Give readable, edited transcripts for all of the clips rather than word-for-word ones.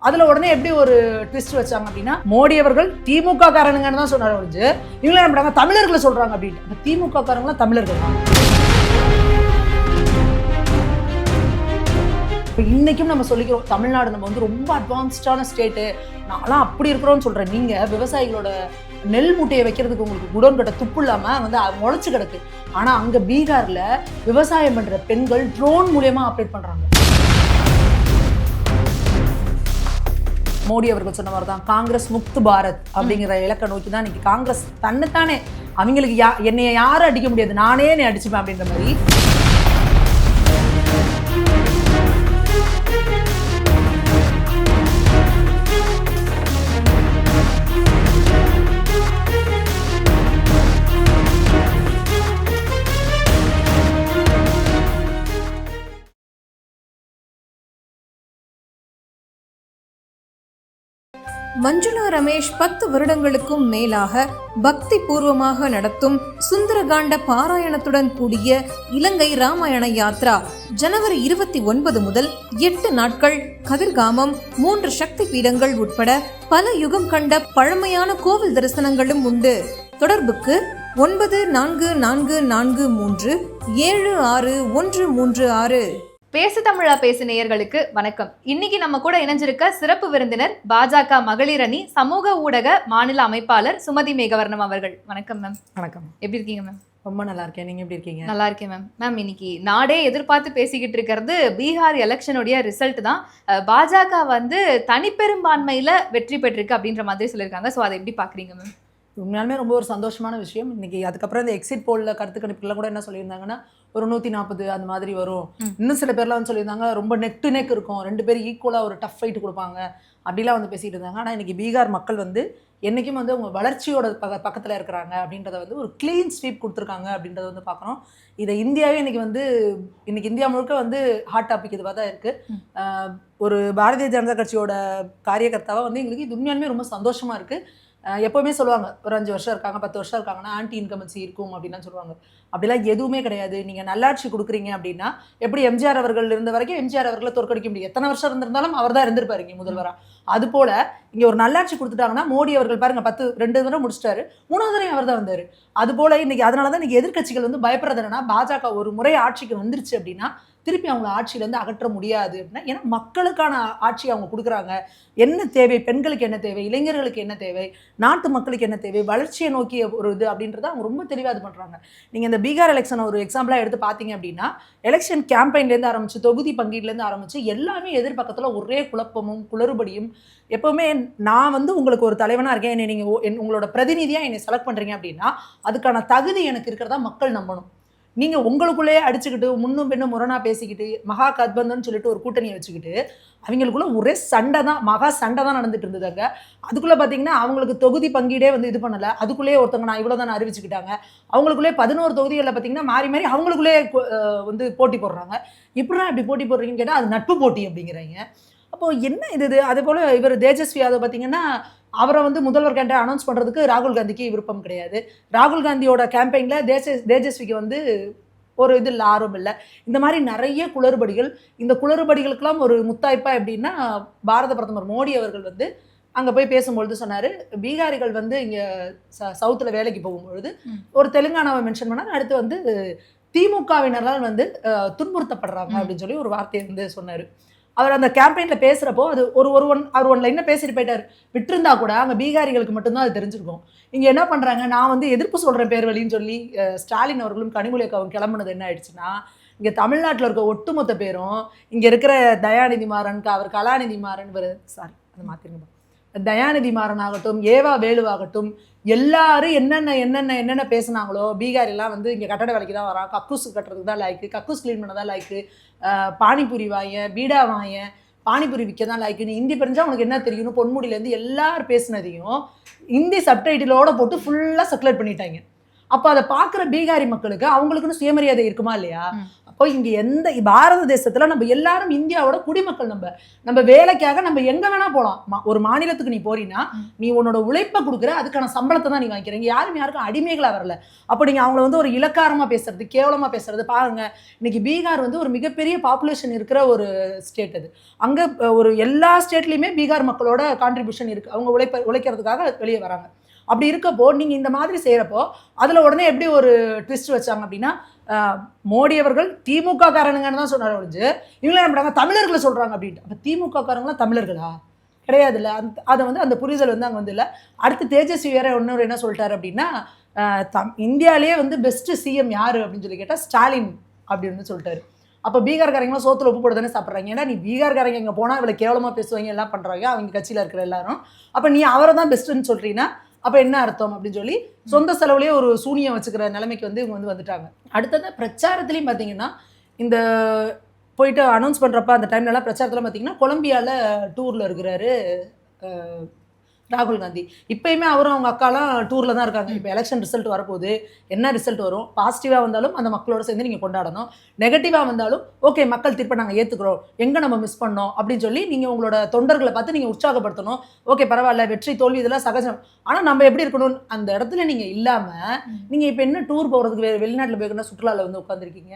அதுல உடனே எப்படி ஒரு ட்விஸ்ட் வச்சாங்க அப்படின்னா, மோடி அவர்கள் திமுக காரனுங்கன்னு தான் சொன்னார் ஒழிஞ்சு, இவங்க என்ன பண்றாங்க, தமிழர்களை சொல்றாங்க அப்படின்னு. திமுக காரங்களாம் தமிழர்கள் தான். இன்னைக்கும் நம்ம சொல்லிக்கிறோம், தமிழ்நாடு நம்ம வந்து ரொம்ப அட்வான்ஸ்டான ஸ்டேட்டு, நான்லாம் அப்படி இருக்கிறோம்னு சொல்றேன். நீங்க விவசாயிகளோட நெல் மூட்டையை வைக்கிறதுக்கு உங்களுக்கு குடோன் கட்ட துப்பு இல்லாம வந்து முளைச்சு கிடக்கு. ஆனா அங்க பீகார்ல விவசாயம் பண்ற பெண்கள் ட்ரோன் மூலியமா ஆப்ரேட் பண்றாங்க. மோடி அவர்கள் சொன்ன மாதிரி தான் காங்கிரஸ் முக்து பாரத் அப்படிங்கிற இலக்கை நோக்கி தான் இன்னைக்கு காங்கிரஸ் தன்னைத்தானே, அவங்களுக்கு என்னைய யாரும் அடிக்க முடியாது, நானே என்னை அடிச்சுப்பேன் அப்படின்ற மாதிரி. மஞ்சுளா ரமேஷ் 10 வருடங்களுக்கும் மேலாக பக்தி பூர்வமாக நடத்தும் சுந்தரகாண்ட பாராயணத்துடன் கூடிய இலங்கை ராமாயண யாத்ரா ஜனவரி 29 முதல் 8 நாட்கள் கதிர்காமம் 3 சக்தி பீடங்கள் உட்பட பல யுகம் கண்ட பழமையான கோவில் தரிசனங்களும் உண்டு. தொடர்புக்கு 9443761136. பேசு தமிழா பேசு நேயர்களுக்கு வணக்கம். இன்னைக்கு நம்ம கூட இணைஞ்சிருக்க சிறப்பு விருந்தினர் பாஜக மகளிர் அணி சமூக ஊடக மாநில அமைப்பாளர் சுமதி மேகவர்ணம் அவர்கள். வணக்கம் மேம். வணக்கம். எப்படி இருக்கீங்க மேம்? ரொம்ப நல்லா இருக்கேன். நீங்க எப்படி இருக்கீங்க? நல்லா இருக்கேன் மேம். மேம், இன்னைக்கு நாடே எதிர்பார்த்து பேசிக்கிட்டு இருக்கிறது பீகார் எலெக்ஷனுடைய ரிசல்ட் தான். பாஜக வந்து தனிப்பெரும்பான்மையில வெற்றி பெற்றிருக்கு அப்படின்ற மாதிரி சொல்லியிருக்காங்க. ஸோ அதை எப்படி பாக்குறீங்க மேம்? உண்மையாலுமே ரொம்ப ஒரு சந்தோஷமான விஷயம். இன்னைக்கு அதுக்கப்புறம் இந்த எக்ஸிட் போல்ல கருத்து கணிப்புலாம் கூட என்ன சொல்லியிருந்தாங்கன்னா, ஒரு 140 அந்த மாதிரி வரும். இன்னும் சில பேர்லாம் வந்து சொல்லியிருந்தாங்க ரொம்ப நெக் டு நெக் இருக்கும், 2 பேர் ஈக்குவலாக ஒரு டஃப் ஃபைட் கொடுப்பாங்க அப்படிலாம் வந்து பேசிகிட்டு இருந்தாங்க. ஆனால் இன்னைக்கு பீகார் மக்கள் வந்து என்றைக்கும் வந்து அவங்க வளர்ச்சியோட பக்கத்தில் இருக்கிறாங்க அப்படின்றத வந்து ஒரு க்ளீன் ஸ்வீப் கொடுத்துருக்காங்க அப்படின்றத வந்து பார்க்குறோம். இதை இந்தியாவே இன்னைக்கு இந்தியா முழுக்க வந்து ஹாட் டாபிக் இதுவாக தான் இருக்குது. ஒரு பாரதிய ஜனதா கட்சியோட காரியகர்த்தாவாக வந்து எங்களுக்கு இது உண்மையாலுமே ரொம்ப சந்தோஷமாக இருக்குது. எப்போவுமே சொல்லுவாங்க, ஒரு 5 வருஷம் இருக்காங்க 10 வருஷம் இருக்காங்கன்னா ஆன்டி இன்கமன்சி இருக்கும் அப்படின்லாம் சொல்லுவாங்க. அப்படிலாம் எதுவுமே கிடையாது. நீங்கள் நல்லாட்சி கொடுக்குறீங்க அப்படின்னா, எப்படி எம்ஜிஆர் அவர்கள் இருந்த வரைக்கும் எம்ஜிஆர் அவர்களை தோற்கடிக்க முடியும். எத்தனை வருஷம் இருந்திருந்தாலும் அவர் தான் இருந்திருப்பாரு இங்கே முதல்வராக. அது போல் இங்கே ஒரு நல்லாட்சி கொடுத்துட்டாங்கன்னா, மோடி அவர்கள் பாருங்க 2 தடவை முடிச்சிட்டாரு, 3வது தடவை அவர் தான் வந்தார். அது போல் இன்னைக்கு அதனால தான் இன்னைக்கு எதிர்கட்சிகள் வந்து பயப்படுறது என்னன்னா, பாஜக ஒரு முறை ஆட்சிக்கு வந்துருச்சு அப்படின்னா திருப்பி அவங்க ஆட்சியிலேருந்து அகற்ற முடியாது அப்படின்னா. ஏன்னா மக்களுக்கான ஆட்சி அவங்க கொடுக்குறாங்க. என்ன தேவை, பெண்களுக்கு என்ன தேவை, இளைஞர்களுக்கு என்ன தேவை, நாட்டு மக்களுக்கு என்ன தேவை, வளர்ச்சியை நோக்கிய ஒரு இது அப்படின்றத அவங்க ரொம்ப தெளிவாக இது பண்ணுறாங்க. நீங்கள் இந்த பீகார் எலெக்ஷன் ஒரு எக்ஸாம்பிளாக எடுத்து பார்த்தீங்க அப்படின்னா, எலெக்ஷன் கேம்பெயின்லேருந்து ஆரம்பிச்சு தொகுதி பங்கீடுலேருந்து ஆரம்பிச்சு எல்லாமே எதிர்பக்கத்தில் ஒரே குழப்பமும் குளறுபடியும். எப்போவுமே நான் வந்து உங்களுக்கு ஒரு தலைவனாக இருக்கேன், என்னை நீங்கள் உங்களோட பிரதிநிதியாக என்னை செலக்ட் பண்ணுறீங்க அப்படின்னா அதுக்கான தகுதி எனக்கு இருக்கிறதா மக்கள் நம்பணும். நீங்கள் உங்களுக்குள்ளேயே அடிச்சுக்கிட்டு முன்னும் பெண்ணும் முரணாக பேசிக்கிட்டு மகா கத்பந்தன் சொல்லிட்டு ஒரு கூட்டணியை வச்சுக்கிட்டு அவங்களுக்குள்ள ஒரே சண்டை தான், மகா சண்டை தான் நடந்துட்டு இருந்ததுங்க. அதுக்குள்ளே பார்த்தீங்கன்னா அவங்களுக்கு தொகுதி பங்கீடே வந்து இது பண்ணலை. அதுக்குள்ளேயே ஒருத்தவங்க நான் இவ்வளோ தான் அறிவிச்சுக்கிட்டாங்க. அவங்களுக்குள்ளே 11 தொகுதிகளில் பார்த்தீங்கன்னா மாறி மாறி அவங்களுக்குள்ளே வந்து போட்டி போடுறாங்க. இப்படிலாம் இப்படி போட்டி போடுறீங்கன்னு கேட்டால் அது நட்பு போட்டி அப்படிங்கிறாங்க. அப்போது என்ன இது? அதே போல் இவர் தேஜஸ்வி யாதவ் பார்த்தீங்கன்னா, அவரை வந்து முதல்வர் கேண்டை அனௌன்ஸ் பண்ணுறதுக்கு ராகுல் காந்திக்கு விருப்பம் கிடையாது. ராகுல் காந்தியோட கேம்பெயினில் தேஜஸ்விக்கு வந்து ஒரு இது இல்லை, ஆர்வம் இல்லை. இந்த மாதிரி நிறைய குளறுபடிகள். இந்த குளறுபடிகளுக்கெல்லாம் ஒரு முத்தாய்ப்பா எப்படின்னா, பாரத பிரதமர் மோடி அவர்கள் வந்து அங்கே போய் பேசும்பொழுது சொன்னார், பீகாரிகள் வந்து இங்கே சவுத்தில் வேலைக்கு போகும்பொழுது ஒரு தெலுங்கானாவை மென்ஷன் பண்ணார். அடுத்து வந்து திமுகவினரால் வந்து துன்புறுத்தப்படுறாங்க அப்படின்னு சொல்லி ஒரு வார்த்தையை வந்து சொன்னார். அவர் அந்த கேம்பெயினில் பேசுகிறப்போ அது அவர் ஒன் லைனில் பேசிட்டு போயிட்டார். விட்டுருந்தா கூட அங்கே பீகாரிகளுக்கு மட்டும்தான் அது தெரிஞ்சிருக்கும். இங்கே என்ன பண்ணுறாங்க, நான் வந்து எதிர்ப்பு சொல்கிறேன் பேர் வழின்னு சொல்லி ஸ்டாலின் அவர்களும் கனிமொழி அக்காவும் கிளம்புனது என்ன ஆயிடுச்சுன்னா, இங்கே தமிழ்நாட்டில் இருக்க ஒட்டுமொத்த பேரும் இங்கே இருக்கிற தயாநிதி மாறன், அவர் கலாநிதி மாறன், அதை மாற்றிருங்க, தயாநிதி மாறன் ஆகட்டும், ஏவா வேலுவாகட்டும், எல்லாரும் என்னென்ன பேசுனாங்களோ, பீகாரிலாம் வந்து இங்கே கட்டட வேலைக்கு தான் வரான், கக்கூஸ் கட்டுறதுக்கு தான் லாய்க்கு, கக்கூஸ் க்ளீன் பண்ண தான் லாய்க்கு, பானிபூரி வாயன், பீடா வாயன், பானிபூரி விற்க தான் லாய்க்குன்னு, ஹிந்தி தெரிஞ்சால் உனக்கு என்ன தெரியும்னு பொன்முடியிலேருந்து எல்லாரும் பேசுனதையும் ஹிந்தி சப்டைட்டிலோட போட்டு ஃபுல்லாக சர்க்குலேட் பண்ணிட்டாங்க. அப்போ அதை பார்க்குற பீகாரி மக்களுக்கு அவங்களுக்குன்னு சுயமரியாதை இருக்குமா இல்லையா? அப்போ இங்க எந்த பாரத தேசத்துல நம்ம எல்லாரும் இந்தியாவோட குடிமக்கள், நம்ம வேலைக்காக நம்ம எங்க வேணா போகலாம். ஒரு மாநிலத்துக்கு நீ போறீன்னா நீ உன்னோட உழைப்பை கொடுக்குற, அதுக்கான சம்பளத்தை தான் நீ வாங்கிக்கிறீங்க. யாருக்கும் அடிமைகளா வரல. அப்போ நீங்க அவங்கள வந்து ஒரு இலக்காரமா பேசுறது, கேவலமா பேசுறது பாருங்க. இன்னைக்கு பீகார் வந்து ஒரு மிகப்பெரிய பாப்புலேஷன் இருக்கிற ஒரு ஸ்டேட். அது அங்க ஒரு எல்லா ஸ்டேட்லயுமே பீகார் மக்களோட கான்ட்ரிபியூஷன் இருக்கு. அவங்க உழைக்கிறதுக்காக வெளியே வராங்க. அப்படி இருக்கப்போ நீங்க இந்த மாதிரி செய்யறப்போ அதுல உடனே எப்படி ஒரு ட்விஸ்ட் வச்சாங்க அப்படின்னா, மோடி அவர்கள் திமுக காரனுங்கன்னு தான் சொன்னார் ஒழிஞ்சு இவங்களே என்ன பண்ணாங்க, தமிழர்களை சொல்றாங்க அப்படின்ட்டு. அப்ப திமுக காரங்களாம் தமிழர்களா? கிடையாது. இல்லை, அதை வந்து அந்த புரிதல் வந்து அங்கே வந்து இல்லை. அடுத்து தேஜஸ்வி வேற இன்னொரு என்ன சொல்லிட்டாரு அப்படின்னா, இந்தியாவிலேயே வந்து பெஸ்ட் சிஎம் யாரு அப்படின்னு சொல்லி கேட்டால் ஸ்டாலின் அப்படின்னு சொல்லிட்டாரு. அப்போ பீகார்காரங்களாம் சோத்துல உப்பு போட்டு தானே சாப்பிட்றாங்க. ஏன்னா நீ பீகார்காரங்க இங்கே போனால் இவ்வளோ கேவலமாக பேசுவாங்க, எல்லாம் பண்ணுறாங்க அவங்க கட்சியில் இருக்கிற எல்லாரும். அப்போ நீ அவரை தான் பெஸ்ட்டுன்னு சொல்கிறீங்கன்னா அப்போ என்ன அர்த்தம் அப்படின்னு சொல்லி சொந்த செலவுலேயே ஒரு சூனியம் வச்சுக்கிற நிலைமைக்கு வந்து இவங்க வந்து வந்துட்டாங்க. அடுத்தது பிரச்சாரத்துலேயும் பார்த்தீங்கன்னா, இந்த போயிட்டு அனௌன்ஸ் பண்ணுறப்ப அந்த டைம்லலாம் பிரச்சாரத்தில் பார்த்தீங்கன்னா கொலம்பியாவில் டூரில் இருக்கிறாரு ராகுல் காந்தி. இப்போயுமே அவரும் அவங்க அக்காலாம் டூரில் தான் இருக்காங்க. இப்போ எலெக்ஷன் ரிசல்ட் வரப்போகுது, என்ன ரிசல்ட் வரும், பாசிட்டிவாக வந்தாலும் அந்த மக்களோட சேர்ந்து நீங்கள் கொண்டாடணும், நெகட்டிவாக வந்தாலும் ஓகே மக்கள் தீர்ப்பை நாங்கள் ஏற்றுக்கிறோம், எங்கே நம்ம மிஸ் பண்ணோம் அப்படின்னு சொல்லி நீங்கள் உங்களோட தொண்டர்களை பார்த்து நீங்கள் உற்சாகப்படுத்தணும். ஓகே பரவாயில்ல, வெற்றி தோல்வி இதெல்லாம் சகஜம். ஆனால் நம்ம எப்படி இருக்கணும் அந்த இடத்துல நீங்கள் இல்லாமல் நீங்கள் இப்போ என்ன டூர் போகிறதுக்கு வெளிநாட்டில் போய்க்கணும், சுற்றுலாவில் வந்து உட்காந்துருக்கீங்க.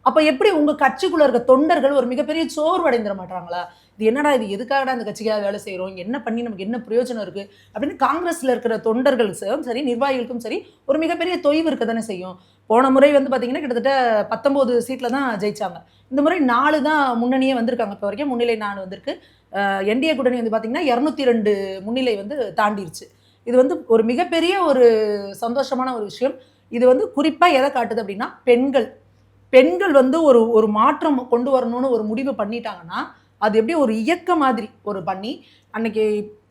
அப்போ எப்படி உங்கள் கட்சிக்குள்ளே இருக்க தொண்டர்கள் ஒரு மிகப்பெரிய சோர்வடைந்துட மாட்டாங்களா? இது என்னடா, இது எதுக்காகடா அந்த கட்சிக்காக வேலை செய்கிறோம், என்ன பண்ணி நமக்கு என்ன பிரயோஜனம் இருக்குது அப்படின்னு காங்கிரஸில் இருக்கிற தொண்டர்களுக்கும் சரி நிர்வாகிகளுக்கும் சரி ஒரு மிகப்பெரிய தொய்வு இருக்க தானே செய்யும். போன முறை வந்து பார்த்தீங்கன்னா கிட்டத்தட்ட 19 சீட்டில் தான் ஜெயிச்சாங்க. இந்த முறை 4 தான் முன்னணியே வந்திருக்காங்க. இப்போ வரைக்கும் முன்னிலை 4 வந்திருக்கு. என்டிஏ கூட்டணி வந்து பார்த்தீங்கன்னா 202 முன்னிலை வந்து தாண்டிருச்சு. இது வந்து ஒரு மிகப்பெரிய ஒரு சந்தோஷமான ஒரு விஷயம். இது வந்து குறிப்பாக எதை காட்டுது அப்படின்னா, பெண்கள் வந்து ஒரு மாற்றம் கொண்டு வரணும்னு ஒரு முடிவு பண்ணிட்டாங்கன்னா அது எப்படி ஒரு இயக்க மாதிரி ஒரு பண்ணி அன்னைக்கு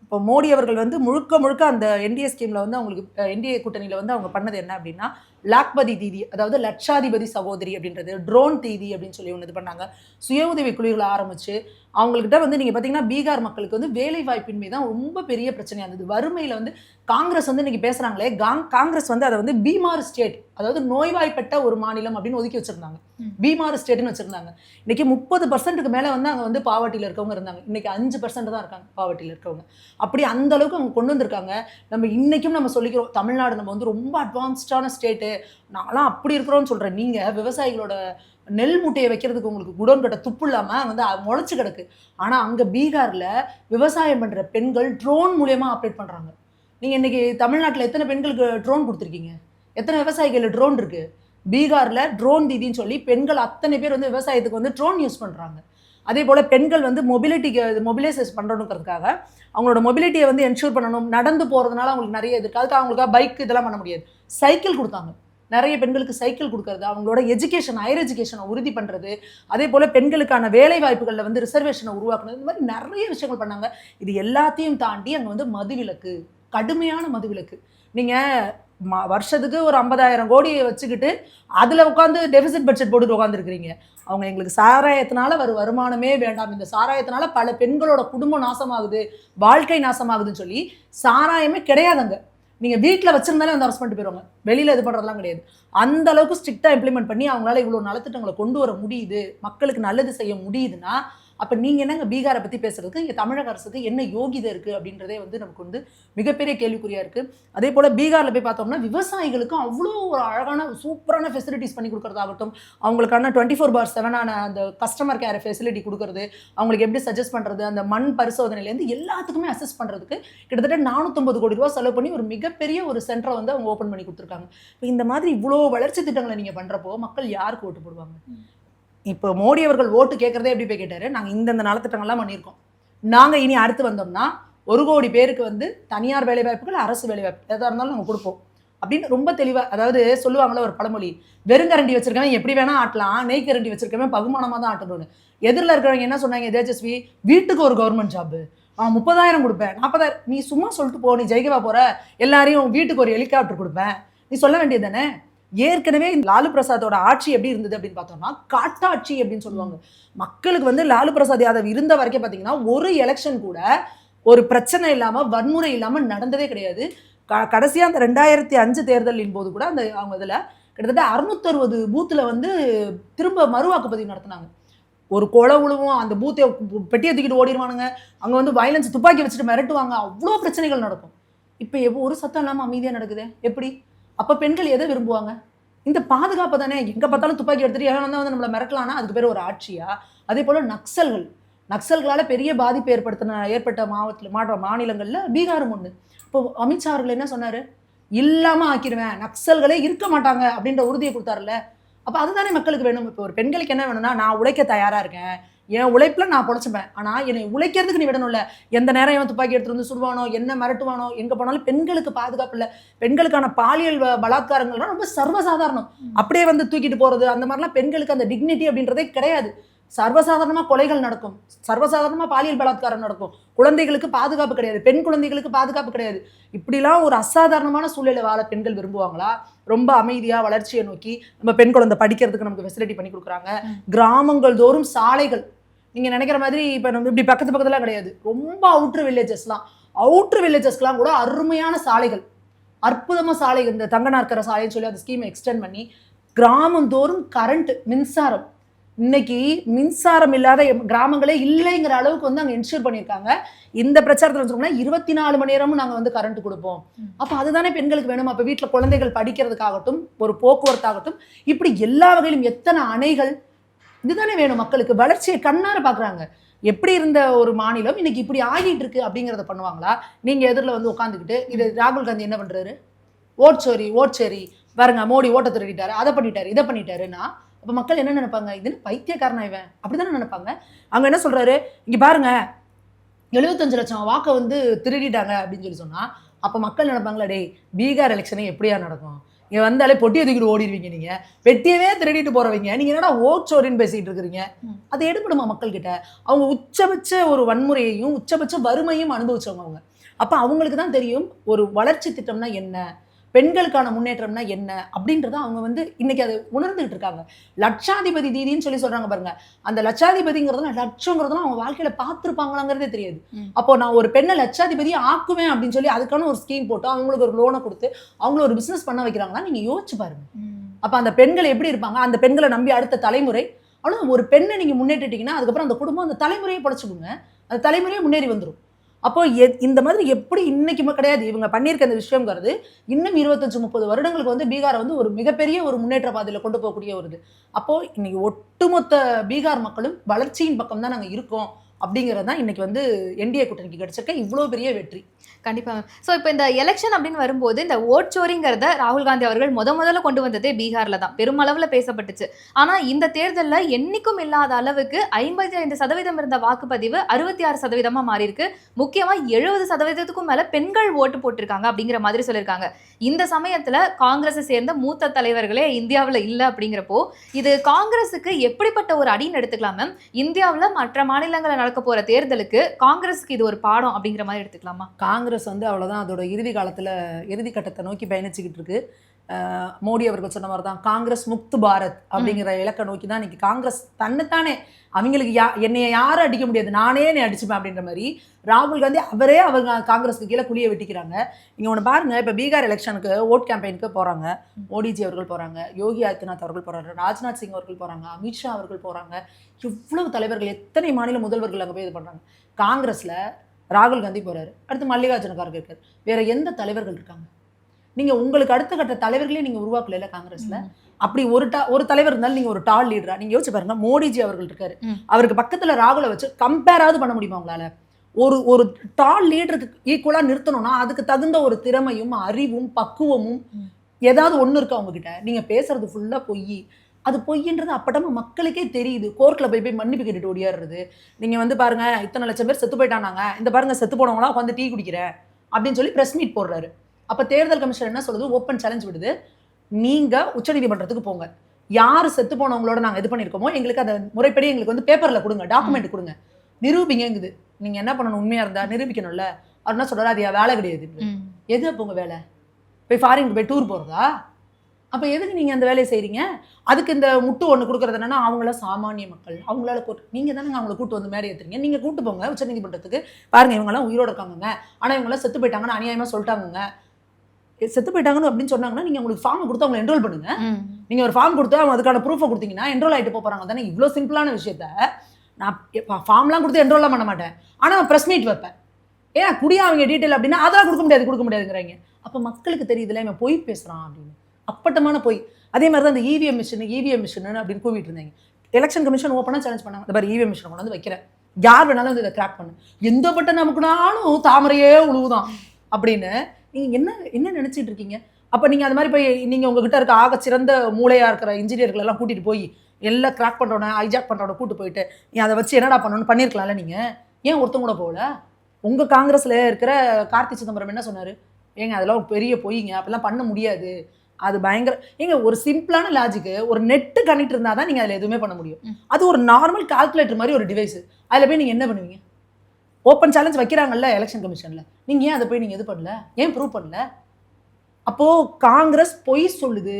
இப்போ மோடி அவர்கள் வந்து முழுக்க அந்த என்டிஏ ஸ்கீமில் வந்து அவங்களுக்கு என்டிஏ கூட்டணியில் வந்து அவங்க பண்ணது என்ன அப்படின்னா, லாக்பதி தீதி, அதாவது லட்சாதிபதி சகோதரி அப்படின்றது, ட்ரோன் தீதி அப்படின்னு சொல்லி ஒன்று இது பண்ணாங்க. சுய உதவி குழுக்களை ஆரம்பிச்சு அவங்கள்கிட்ட வந்து நீங்கள் பார்த்தீங்கன்னா பீகார் மக்களுக்கு வந்து வேலை வாய்ப்பின்மை தான் ரொம்ப பெரிய பிரச்சனையாக இருந்தது. வறுமையில் வந்து காங்கிரஸ் வந்து இன்றைக்கி பேசுகிறாங்களே, காங்கிரஸ் வந்து அதை வந்து பீமார் ஸ்டேட், அதாவது நோய்வாய்ப்பட்ட ஒரு மாநிலம் அப்படின்னு ஒதுக்கி வச்சுருந்தாங்க. பீமார் ஸ்டேட்னு வச்சுருந்தாங்க. இன்றைக்கி 30% மேலே வந்து அங்கே வந்து பாவர்ட்டியில் இருக்கவங்க இருந்தாங்க. இன்றைக்கி 5% தான் இருக்காங்க பாவர்ட்டியில் இருக்கவங்க. அப்படி அந்த அளவுக்கு அவங்க கொண்டு வந்திருக்காங்க. நம்ம இன்றைக்கும் நம்ம சொல்லிக்கிறோம் தமிழ்நாடு நம்ம வந்து ரொம்ப அட்வான்ஸ்டான ஸ்டேட்டு, நான்லாம் அப்படி இருக்கிறோன்னு சொல்கிறேன். நீங்கள் விவசாயிகளோட நெல் மூட்டையை வைக்கிறதுக்கு உங்களுக்கு குடோன் கட்ட துப்பு இல்லாமல் வந்து முளைச்சி கிடக்கு. ஆனால் அங்கே பீகாரில் விவசாயம் பண்ணுற பெண்கள் ட்ரோன் மூலியமாக ஆப்ரேட் பண்ணுறாங்க. நீங்கள் இன்றைக்கி தமிழ்நாட்டில் எத்தனை பெண்களுக்கு ட்ரோன் கொடுத்துருக்கீங்க? எத்தனை விவசாயிகள் ட்ரோன் இருக்குது? பீகாரில் ட்ரோன் தீதின்னு சொல்லி பெண்கள் அத்தனை பேர் வந்து விவசாயத்துக்கு வந்து ட்ரோன் யூஸ் பண்ணுறாங்க. அதே போல் பெண்கள் வந்து மொபிலைசேஸ் பண்ணுறதுக்காக அவங்களோட மொபிலிட்டியை வந்து என்ஷூர் பண்ணணும். நடந்து போகிறதுனால அவங்களுக்கு நிறைய இது இருக்குது. அதுக்கு அவங்களுக்காக பைக் இதெல்லாம் பண்ண முடியாது, சைக்கிள் கொடுத்தாங்க. நிறைய பெண்களுக்கு சைக்கிள் கொடுக்கறது, அவங்களோட எஜுகேஷன் ஹையர் எஜுகேஷனை உறுதி பண்ணுறது, அதே போல் பெண்களுக்கான வேலை வாய்ப்புகளில் வந்து ரிசர்வேஷனை உருவாக்குறது, இந்த மாதிரி நிறைய விஷயங்கள் பண்ணாங்க. இது எல்லாத்தையும் தாண்டி அங்கே வந்து மதுவிலக்கு, கடுமையான மதுவிலக்கு. நீங்கள் வருஷத்துக்கு ஒரு 50,000 கோடியை வச்சுக்கிட்டு அதில் உட்காந்து டெபிசிட் பட்ஜெட் போட்டு உட்காந்துருக்கிறீங்க. அவங்க எங்களுக்கு சாராயத்தினால வருமானமே வேண்டாம், இந்த சாராயத்தினால பல பெண்களோட குடும்பம் நாசமாகுது, வாழ்க்கை நாசமாகுதுன்னு சொல்லி சாராயமே கிடையாதுங்க. நீங்கள் வீட்டில் வச்சுருந்தாலே வந்து அரெஸ்ட் பண்ணிட்டு போயிடுவாங்க, வெளியில் இது பண்ணுறதுலாம் கிடையாது. அந்த அளவுக்கு ஸ்ட்ரிக்டாக இம்ப்ளிமெண்ட் பண்ணி அவங்களால இவ்வளோ நலத்திட்டங்களை கொண்டு வர முடியுது, மக்களுக்கு நல்லது செய்ய முடியுதுன்னா அப்போ நீங்கள் என்னங்க பீகாரை பற்றி பேசுறதுக்கு இங்கே தமிழக அரசுக்கு என்ன யோகிதை இருக்குது அப்படின்றதே வந்து நமக்கு வந்து மிகப்பெரிய கேள்விக்குறியாக இருக்குது. அதே போல் பீகாரில் போய் பார்த்தோம்னா விவசாயிகளுக்கும் அவ்வளோ ஒரு அழகான சூப்பரான ஃபெசிலிட்டிஸ் பண்ணி கொடுக்குறதாகட்டும், அவங்களுக்கான 24/7 அந்த கஸ்டமர் கேர் ஃபெசிலிட்டி கொடுக்குறது, அவங்களுக்கு எப்படி சஜஸ்ட் பண்ணுறது, அந்த மண் பரிசோதனையிலேருந்து எல்லாத்துக்குமே அசஸ் பண்ணுறதுக்கு கிட்டத்தட்ட 450 கோடி ரூபா செலவு பண்ணி ஒரு மிகப்பெரிய ஒரு சென்டரை வந்து அவங்க ஓப்பன் பண்ணி கொடுத்துருக்காங்க. இப்போ இந்த மாதிரி இவ்வளோ வளர்ச்சி திட்டங்களை நீங்கள் பண்ணுறப்போ மக்கள் யாருக்கு ஓட்டு போடுவாங்க? இப்போ மோடி அவர்கள் ஓட்டு கேட்குறதே எப்படி போய் கேட்டார், நாங்கள் இந்தந்த நலத்திட்டங்கள்லாம் பண்ணியிருக்கோம், நாங்கள் இனி அடுத்து வந்தோம்னா 1 கோடி பேருக்கு வந்து தனியார் வேலைவாய்ப்புகள் அரசு வேலைவாய்ப்பு எதாக இருந்தாலும் நாங்கள் கொடுப்போம் அப்படின்னு ரொம்ப தெளிவாக. அதாவது சொல்லுவாங்களே ஒரு பழமொழி, வெறுங்கரண்டி வச்சிருக்கவன் எப்படி வேணால் ஆட்டலாம், நெய்க்கரண்டி வச்சிருக்கவன் பகுமானமாக தான் ஆட்டணும்னு. எதிரில் இருக்கிறவங்க என்ன சொன்னாங்க, தேஜஸ்வி வீட்டுக்கு ஒரு கவர்மெண்ட் ஜாப்பு, 30,000 கொடுப்பேன், 40,000, நீ சும்மா சொல்லிட்டு போ, நீ ஜெயிக்கவா போகிற, எல்லாரையும் வீட்டுக்கு ஒரு ஹெலிகாப்டர் கொடுப்பேன், நீ சொல்ல வேண்டியது தானே. ஏற்கனவே லாலு பிரசாதோட ஆட்சி எப்படி இருந்தது அப்படின்னு பார்த்தோம்னா காட்டாட்சி அப்படின்னு சொல்லுவாங்க. மக்களுக்கு வந்து லாலு பிரசாத் யாதவ் இருந்த வரைக்கும் பார்த்தீங்கன்னா ஒரு எலெக்ஷன் கூட ஒரு பிரச்சனை இல்லாமல் வன்முறை இல்லாமல் நடந்ததே கிடையாது. கடைசியாக அந்த 2005 தேர்தலின் போது கூட அந்த அவங்க இதில் கிட்டத்தட்ட 660 பூத்துல வந்து திரும்ப மறுவாக்குப்பதிவு நடத்தினாங்க. ஒரு கொலை உழுவும், அந்த பூத்தை பெட்டியை தூக்கிட்டு ஓடிடுவானுங்க, அங்க வந்து வயலன்ஸ் துப்பாக்கி வச்சுட்டு மிரட்டுவாங்க, அவ்வளோ பிரச்சனைகள் நடக்கும். இப்போ ஒரு சத்தம் இல்லாம அமைதியா நடக்குது எப்படி? அப்ப பெண்கள் எதை விரும்புவாங்க? இந்த பாதுகாப்பு தானே. எங்க பார்த்தாலும் துப்பாக்கி எடுத்துட்டு எவன் வந்து நம்மளை மிரட்டலான்னா அதுக்கு பேர் ஒரு ஆட்சியா? அதே போல நக்சல்களால பெரிய பாதிப்பு ஏற்பட்ட மாநிலங்கள்ல பீகாரும் ஒண்ணு. இப்போ அமித்ஷா அவர்கள் என்ன சொன்னாரு? இல்லாம ஆக்கிடுவேன், நக்சல்களே இருக்க மாட்டாங்க அப்படின்ற உறுதியை கொடுத்தாருல்ல. அப்ப அதுதானே மக்களுக்கு வேணும். இப்போ ஒரு பெண்களுக்கு என்ன வேணும்னா, நான் உழைக்க தயாரா இருக்கேன், என் உழைப்புல நான் பொழைச்சுப்பேன், ஆனா என்னை உழைக்கிறதுக்கு நீ விடணும்ல. எந்த நேரம் இவன் துப்பாக்கி எடுத்துட்டு வந்து சுடுவானோ, என்ன மிரட்டுவானோ, எங்க போனாலும் பெண்களுக்கு பாதுகாப்பு இல்லை. பெண்களுக்கான பாலியல் பலாத்காரங்கள்லாம் ரொம்ப சர்வசாதாரணம். அப்படியே வந்து தூக்கிட்டு போறது அந்த மாதிரிலாம் பெண்களுக்கு அந்த டிக்னிட்டி அப்படின்றதே கிடையாது. சர்வசாதாரணமா கொலைகள் நடக்கும், சர்வசாதாரணமா பாலியல் பலாத்காரம் நடக்கும், குழந்தைகளுக்கு பாதுகாப்பு கிடையாது, பெண் குழந்தைகளுக்கு பாதுகாப்பு கிடையாது. இப்படிலாம் ஒரு அசாதாரணமான சூழ்நிலை வாழ பெண்கள் விரும்புவாங்களா? ரொம்ப அமைதியா வளர்ச்சியை நோக்கி நம்ம பெண் குழந்தை படிக்கிறதுக்கு நமக்கு ஃபெசிலிட்டி பண்ணி கொடுக்குறாங்க. கிராமங்கள் தோறும் சாலைகள் நீங்க நினைக்கிற மாதிரி இப்ப நம்ம இப்படி பக்கத்துல கிடையாது. ரொம்ப அவுட்டர் வில்லேஜஸ்லாம் கூட அருமையான சாலைகள், அற்புதமா சாலைகள். இந்த தங்கநாற்கர சாலைன்னு சொல்லி அந்த ஸ்கீமை எக்ஸ்டெண்ட் பண்ணி கிராமம் தோறும் கரண்ட், மின்சாரம். இன்னைக்கு மின்சாரம் இல்லாத கிராமங்களே இல்லைங்கிற அளவுக்கு வந்து அங்க என்ஷூர் பண்ணியிருக்காங்க. இந்த பிரச்சாரத்தில் சொன்னோம்னா 24 மணி நேரமும் நாங்க வந்து கரண்ட் கொடுப்போம். அப்ப அதுதானே பெண்களுக்கு வேணும். அப்ப வீட்டுல குழந்தைகள் படிக்கிறதுக்காகட்டும், ஒரு போக்குவரத்தாகட்டும், இப்படி எல்லா வகையிலும் எத்தனை அணைகள், இதுதானே வேணும் மக்களுக்கு. வளர்ச்சியை கண்ணார பாக்குறாங்க. எப்படி இருந்த ஒரு மாநிலம் இன்னைக்கு இப்படி ஆகிட்டு இருக்கு அப்படிங்கிறத பண்ணுவாங்களா? நீங்க எதிரில் வந்து உட்காந்துக்கிட்டு இது ராகுல் காந்தி என்ன பண்றாரு? ஓட்சேரி பாருங்க, மோடி ஓட்ட திருடிட்டாரு, அதை பண்ணிட்டாரு, இதை பண்ணிட்டாருன்னா அப்ப மக்கள் என்ன நினைப்பாங்க? இது பைத்தியக்காரனா இவன் அப்படிதானே நினைப்பாங்க. அவங்க என்ன சொல்றாரு? இங்க பாருங்க 75 லட்சம் வாக்கை வந்து திருடிட்டாங்க அப்படின்னு சொல்லி சொன்னா அப்ப மக்கள் நினைப்பாங்களா, டேய் பீகார் எலெக்ஷனே எப்படியா நடக்கும்? இங்க வந்தாலே பொட்டியை தூக்கிட்டு ஓடிடுவீங்க, நீங்க வெட்டியவே திருடிட்டு போறவங்க, நீங்க என்னடா ஓட்சோரின்னு பேசிட்டு இருக்கிறீங்க. அதை எடுப்படுமா மக்கள் கிட்ட? அவங்க உச்சபட்ச ஒரு வன்முறையையும் உச்சபட்ச வறுமையும் அனுபவிச்சவங்க அவங்க. அப்ப அவங்களுக்கு தான் தெரியும் ஒரு வளர்ச்சி திட்டம்னா என்ன, பெண்களுக்கான முன்னேற்றம்னா என்ன அப்படின்றத அவங்க வந்து இன்னைக்கு அதை உணர்ந்துகிட்டு இருக்காங்க. லட்சாதிபதி தீதின்னு சொல்லி சொல்றாங்க பாருங்க. அந்த லட்சாதிபதிங்கிறதுலாம் லட்சங்கிறதுலாம் அவங்க வாழ்க்கையில பார்த்துருப்பாங்களாங்கிறதே தெரியாது. அப்போ நான் ஒரு பெண்ணை லட்சாதிபதியை ஆக்குவேன் அப்படின்னு சொல்லி அதுக்கான ஒரு ஸ்கீம் போட்டு அவங்களுக்கு ஒரு லோனை கொடுத்து அவங்கள ஒரு பிசினஸ் பண்ண வைக்கிறாங்களா? நீங்க யோசிச்சு பாருங்க. அப்ப அந்த பெண்கள் எப்படி இருப்பாங்க? அந்த பெண்களை நம்பி அடுத்த தலைமுறை, அவ்வளவு ஒரு பெண்ணை நீங்க முன்னேற்றிட்டீங்கன்னா அதுக்கப்புறம் அந்த குடும்பம் அந்த தலைமுறையை படைச்சுக்கோங்க, அந்த தலைமுறையை முன்னேறி வந்துடும். அப்போ இந்த மாதிரி எப்படி இன்னைக்குமே கிடையாது. இவங்க பண்ணியிருக்க அந்த விஷயங்கிறது இன்னும் 25-30 வருடங்களுக்கு வந்து பீகாரை வந்து ஒரு மிகப்பெரிய ஒரு முன்னேற்ற பாதையில கொண்டு போகக்கூடிய ஒரு இது. அப்போ இன்னைக்கு ஒட்டுமொத்த பீகார் மக்களும் வளர்ச்சியின் பக்கம் தான் நாங்க இருக்கோம் அப்படிங்கிறது தான் இன்னைக்கு வந்து என்டிஏ கூட்டணிக்கு கிடைச்சிருக்க இவ்வளோ பெரிய வெற்றி. கண்டிப்பா மேம். ஸோ இப்போ இந்த எலெக்ஷன் அப்படின்னு வரும்போது இந்த ஓட் சோரிங்கிறத ராகுல் காந்தி அவர்கள் முதல்ல கொண்டு வந்ததே பீகார்ல தான் பெருமளவில் பேசப்பட்டுச்சு. ஆனா இந்த தேர்தலில் என்னைக்கும் இல்லாத அளவுக்கு 55% இருந்த வாக்குப்பதிவு 66% மாறி இருக்கு. முக்கியமா 70%க்கும் மேல பெண்கள் ஓட்டு போட்டிருக்காங்க அப்படிங்கிற மாதிரி சொல்லியிருக்காங்க. இந்த சமயத்துல காங்கிரஸை சேர்ந்த மூத்த தலைவர்களே இந்தியாவில் இல்லை அப்படிங்கிறப்போ இது காங்கிரஸுக்கு எப்படிப்பட்ட ஒரு அடின்னு எடுத்துக்கலாம் மேம்? இந்தியாவில் மற்ற மாநிலங்களை நடக்க போற தேர்தலுக்கு காங்கிரஸுக்கு இது ஒரு பாடம் அப்படிங்கிற மாதிரி எடுத்துக்கலாமா? காங்கிரஸ் வந்து அவ்வளவுதான் அதோட இறுதி கட்டத்தை நோக்கி பயணிச்சுக்கிட்டு இருக்கு. மோடி அவர்கள் சொன்ன மாதிரி தான் காங்கிரஸ் முக்து பாரத் அப்படிங்கிற இலக்கை நோக்கி தான் இன்னைக்கு காங்கிரஸ் தன்னைத்தானே அவங்களுக்கு என்னைய யாரும் அடிக்க முடியாது, நானே என்னை அடிச்சுப்பேன் அப்படின்ற மாதிரி ராகுல் காந்தி அவங்க காங்கிரஸுக்கு கீழே குழியை வெட்டிக்கிறாங்க. இங்க ஒன்று பாருங்க, இப்போ பீகார் எலெக்ஷனுக்கு ஓட் கேம்பெயினுக்கு போறாங்க, மோடிஜி அவர்கள் போறாங்க, யோகி ஆதித்யநாத் அவர்கள் போறாங்க, ராஜ்நாத் சிங் அவர்கள் போறாங்க, அமித்ஷா அவர்கள் போறாங்க, இவ்வளவு தலைவர்கள், எத்தனை மாநில முதல்வர்கள் அங்கே போய் இது பண்றாங்க. காங்கிரஸ்ல ராகுல் காந்தி போறாரு, அடுத்து மல்லிகார்ஜுன கார்கே இருக்காரு, வேற எந்த தலைவர்கள் இருக்காங்க? நீங்க உங்களுக்கு அடுத்த கட்ட தலைவர்களே நீங்க உருவாக்கல காங்கிரஸ்ல. அப்படி ஒரு தலைவர் இருந்தாலும் நீங்க ஒரு டால் லீடரா நீங்க யோசிச்சு பாருங்க. மோடிஜி அவர்கள் இருக்காரு, அவருக்கு பக்கத்துல ராகுலை வச்சு கம்பேராவது பண்ண முடியுமா உங்களால? ஒரு டால் லீடருக்கு ஈக்குவலா நிறுத்தணும்னா அதுக்கு தகுந்த ஒரு திறமையும் அறிவும் பக்குவமும் ஏதாவது ஒண்ணு இருக்கா உங்ககிட்ட? நீங்க பேசுறது ஃபுல்லா பொய். அது பொய்ன்றது அப்பட்டமா மக்களுக்கே தெரியுது. கோர்ட்ல போய் மன்னிப்பு கேட்டுட்டு ஓடியாடுறது. நீங்க வந்து பாருங்க, இத்தனை லட்சம் பேர் செத்து போயிட்டானாங்க, இந்த பாருங்க செத்து போனவங்களா உட்காந்து டீ குடிக்கிறேன் அப்படின்னு சொல்லி பிரஸ் மீட் போடுறாரு. அப்ப தேர்தல் கமிஷன் என்ன சொல்லுது? ஓப்பன் சேலஞ்ச் விடுது, நீங்க உச்சநீதிமன்றத்துக்கு போங்க, யாரு செத்து போனவங்களோட நாங்க இது பண்ணிருக்கோமோ எங்களுக்கு அந்த முறைப்படி எங்களுக்கு வந்து பேப்பர்ல கொடுங்க, டாக்குமெண்ட் கொடுங்க, நிரூபிங்குது. நீங்க என்ன பண்ணணும்? உண்மையா இருந்தா நிரூபிக்கணும்ல. அவர் என்ன சொல்றாரு? அது வேலை கிடையாது. எது அப்போ உங்க வேலை? போய் ஃபாரினுக்கு போய் டூர் போறதா? அப்ப எதுக்கு நீங்க அந்த வேலையை செய்றீங்க? அதுக்கு இந்த முட்டு ஒண்ணு கொடுக்கறது என்னன்னா, அவங்கள சாமானிய மக்கள், அவங்களால நீங்க தானே அவங்களை கூட்டு வந்து மேடை ஏத்துறீங்க, நீங்க கூட்டு போங்க உச்சநீதிமன்றத்துக்கு, பாருங்க இவங்க எல்லாம் உயிரோட இருக்காங்க, ஆனா இவங்க எல்லாம் செத்து போயிட்டாங்கன்னு அநியாயமா சொல்லிட்டாங்க. செத்து போயிட்டாங்கன்னு அப்படின்னு சொன்னாங்கன்னா நீங்க உங்களுக்கு ஃபார்ம் கொடுத்து அவங்க என்ரோல் பண்ணுங்க. நீங்க ஒரு ஃபார்ம் கொடுத்து அவங்க அதுக்கான ப்ரூஃபை கொடுத்தீங்கன்னா என்ரோல் ஆகிட்டு போறாங்க தானே. இவ்வளோ சிம்பிளான விஷயத்த நான் ஃபார்ம்லாம் கொடுத்து என்ரோல்லாம் பண்ண மாட்டேன், ஆனால் ப்ரெஸ் மீட் வைப்பேன். ஏன்னா குடியா அவங்க டீட்டெயில் அப்படின்னா அதெல்லாம் கொடுக்க முடியாதுங்கிறாங்க. அப்போ மக்களுக்கு தெரியுதுல இவன் பொய் பேசுறான் அப்படின்னு. அப்பட்டமான பொய். அதே மாதிரி தான் இந்த இவிஎம் மிஷின் அப்படின்னு கூவிட்டு இருந்தாங்க. எலெக்ஷன் கமிஷன் ஓப்பனாக சேலஞ்ச் பண்ணாங்க, இந்த மாதிரி இவிஎம் மிஷின் கொண்டு வந்து வைக்கிறேன், யார் வேணாலும் வந்து இதை கிராக் பண்ணு, எந்த பட்டம் நமக்குனாலும் தாமரையே உழுவுதான் அப்படின்னு. நீங்கள் என்ன நினச்சிட்டு இருக்கீங்க? அப்போ நீங்கள் அது மாதிரி போய் நீங்கள் உங்ககிட்ட இருக்க ஆக சிறந்த மூளையாக இருக்கிற இன்ஜினியர்கள் எல்லாம் கூட்டிகிட்டு போய் எல்லாம் கிராக் பண்ணுறோட ஹைஜாக் பண்ணுறோட கூட்டு போயிட்டு நீ அதை வச்சு என்னடா பண்ணணும்னு பண்ணியிருக்கலாம்ல. நீங்கள் ஏன் ஒருத்தவங்க கூட போகல? உங்கள் காங்கிரஸில் இருக்கிற கார்த்தி சிதம்பரம் என்ன சொன்னார்? ஏங்க அதெல்லாம் ஒரு பெரிய பொய்ங்க, அப்படிலாம் பண்ண முடியாது, அது பயங்கர. ஏங்க ஒரு சிம்பிளான லாஜிக்கு ஒரு நெட்டு கனெக்ட் இருந்தால் தான் நீங்கள் அதில் எதுவுமே பண்ண முடியும். அது ஒரு நார்மல் கால்குலேட்டர் மாதிரி ஒரு டிவைஸ். அதில் போய் நீங்கள் என்ன பண்ணுவீங்க? ஓப்பன் சேலஞ்ச் வைக்கிறாங்கல்ல எலெக்ஷன் கமிஷனில், நீங்கள் ஏன் அதை போய் நீங்கள் இது பண்ணல, ஏன் ப்ரூவ் பண்ணல? அப்போது காங்கிரஸ் பொய் சொல்லுது,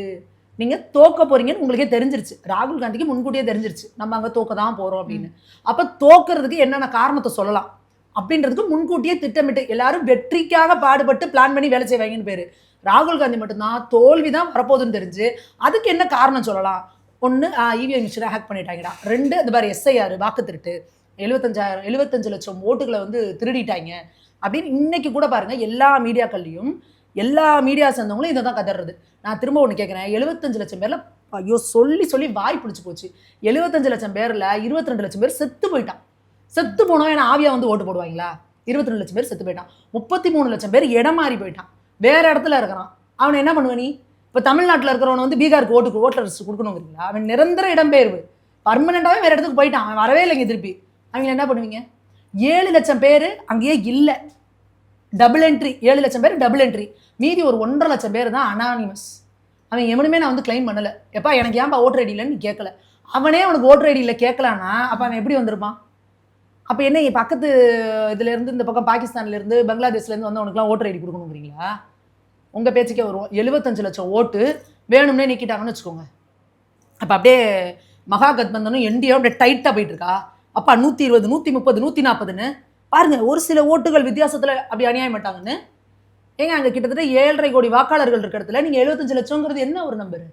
நீங்கள் தோக்க போறீங்கன்னு உங்களுக்கே தெரிஞ்சிருச்சு. ராகுல் காந்திக்கு முன்கூட்டியே தெரிஞ்சிருச்சு நம்ம அங்கே தோக்க தான் போகிறோம் அப்படின்னு. அப்போ தோக்கிறதுக்கு என்னென்ன காரணத்தை சொல்லலாம் அப்படின்றதுக்கு முன்கூட்டியே திட்டமிட்டு எல்லாரும் வெற்றிக்காக பாடுபட்டு பிளான் பண்ணி வேலை செய்வாங்கன்னு பேர். ராகுல் காந்தி மட்டும்தான் தோல்வி தான் வரப்போகுதுன்னு தெரிஞ்சு அதுக்கு என்ன காரணம் சொல்லலாம்? ஒன்று இவிஎம் மிஷினை ஹேக் பண்ணிட்டாங்கடா, 2 இந்த மாதிரி எஸ்ஐஆர் வாக்கு திருட்டு 75 லட்சம் ஓட்டுகளை வந்து திருடிட்டாங்க அப்படின்னு இன்னைக்கு கூட பாருங்க எல்லா மீடியாக்கள்லையும் எல்லா மீடியா சேர்ந்தவங்களும் இதை தான் கதறது. நான் திரும்ப ஒன்று கேட்குறேன், 75 லட்சம் பேரில் ஐயோ சொல்லி வாய் பிடிச்சி போச்சு. 75 லட்சம் பேரில் 22 லட்சம் பேர் செத்து போயிட்டான். செத்து போனோம் ஏன்னா ஆவியா வந்து ஓட்டு போடுவாங்களா? 22 லட்சம் பேர் செத்து போயிட்டான். 33 லட்சம் பேர் இடம் மாறி போயிட்டான், வேற இடத்துல இருக்கிறான். அவனை என்ன பண்ணுவ நீ? இப்போ தமிழ்நாட்டில் இருக்கிறவனை வந்து பீகாருக்கு ஓட்டர் கொடுக்கணுங்கிறீங்களா? அவன் நிரந்தர இடம்பெயர்வு பர்மனெண்ட்டாகவே வேற இடத்துக்கு போயிட்டான், அவன் வரவே இல்லைங்க திருப்பி. அவங்க என்ன பண்ணுவீங்க? 7 லட்சம் பேர் அங்கேயே இல்லை, டபுள் என்ட்ரி. 7 லட்சம் பேர் டபுள் என்ட்ரி, மீதி ஒரு 1.5 லட்சம் பேர் தான் அனானிமஸ். அவன் எவனுமே நான் வந்து கிளைம் பண்ணலை. எப்பா எனக்கு ஏன்பா ஓட்டர் ஐடி இல்லைன்னு நீ கேட்கல. அவனே அவனுக்கு ஓட்டர் ஐடி இல்லை கேட்கலான்னா அப்போ அவன் எப்படி வந்திருப்பான்? அப்போ என்ன பக்கத்து இதுலேருந்து இந்த பக்கம் பாகிஸ்தான்லேருந்து பங்களாதேஷ்லேருந்து வந்து அவனுக்குலாம் ஓட்டர் ஐடி கொடுக்கணுங்கிறீங்களா? உங்கள் பேச்சுக்கே வருவோம். 75 லட்சம் ஓட்டு வேணும்னே நீக்கிட்டாங்கன்னு வச்சுக்கோங்க. அப்போ அப்படியே மகாகத்பந்தனும் என்டிஏவும் அப்படியே டைட்டாக போயிட்டு இருக்கா. அப்பா 120 130 140ன்னு பாருங்க, ஒரு சில ஓட்டுகள் வித்தியாசத்தில் அப்படி அநியாயம் மாட்டாங்கன்னு. ஏங்க அங்கே கிட்டத்தட்ட 7.5 கோடி வாக்காளர்கள் இருக்கிற இடத்துல நீங்கள் 75 லட்சங்கிறது என்ன ஒரு நம்பர்?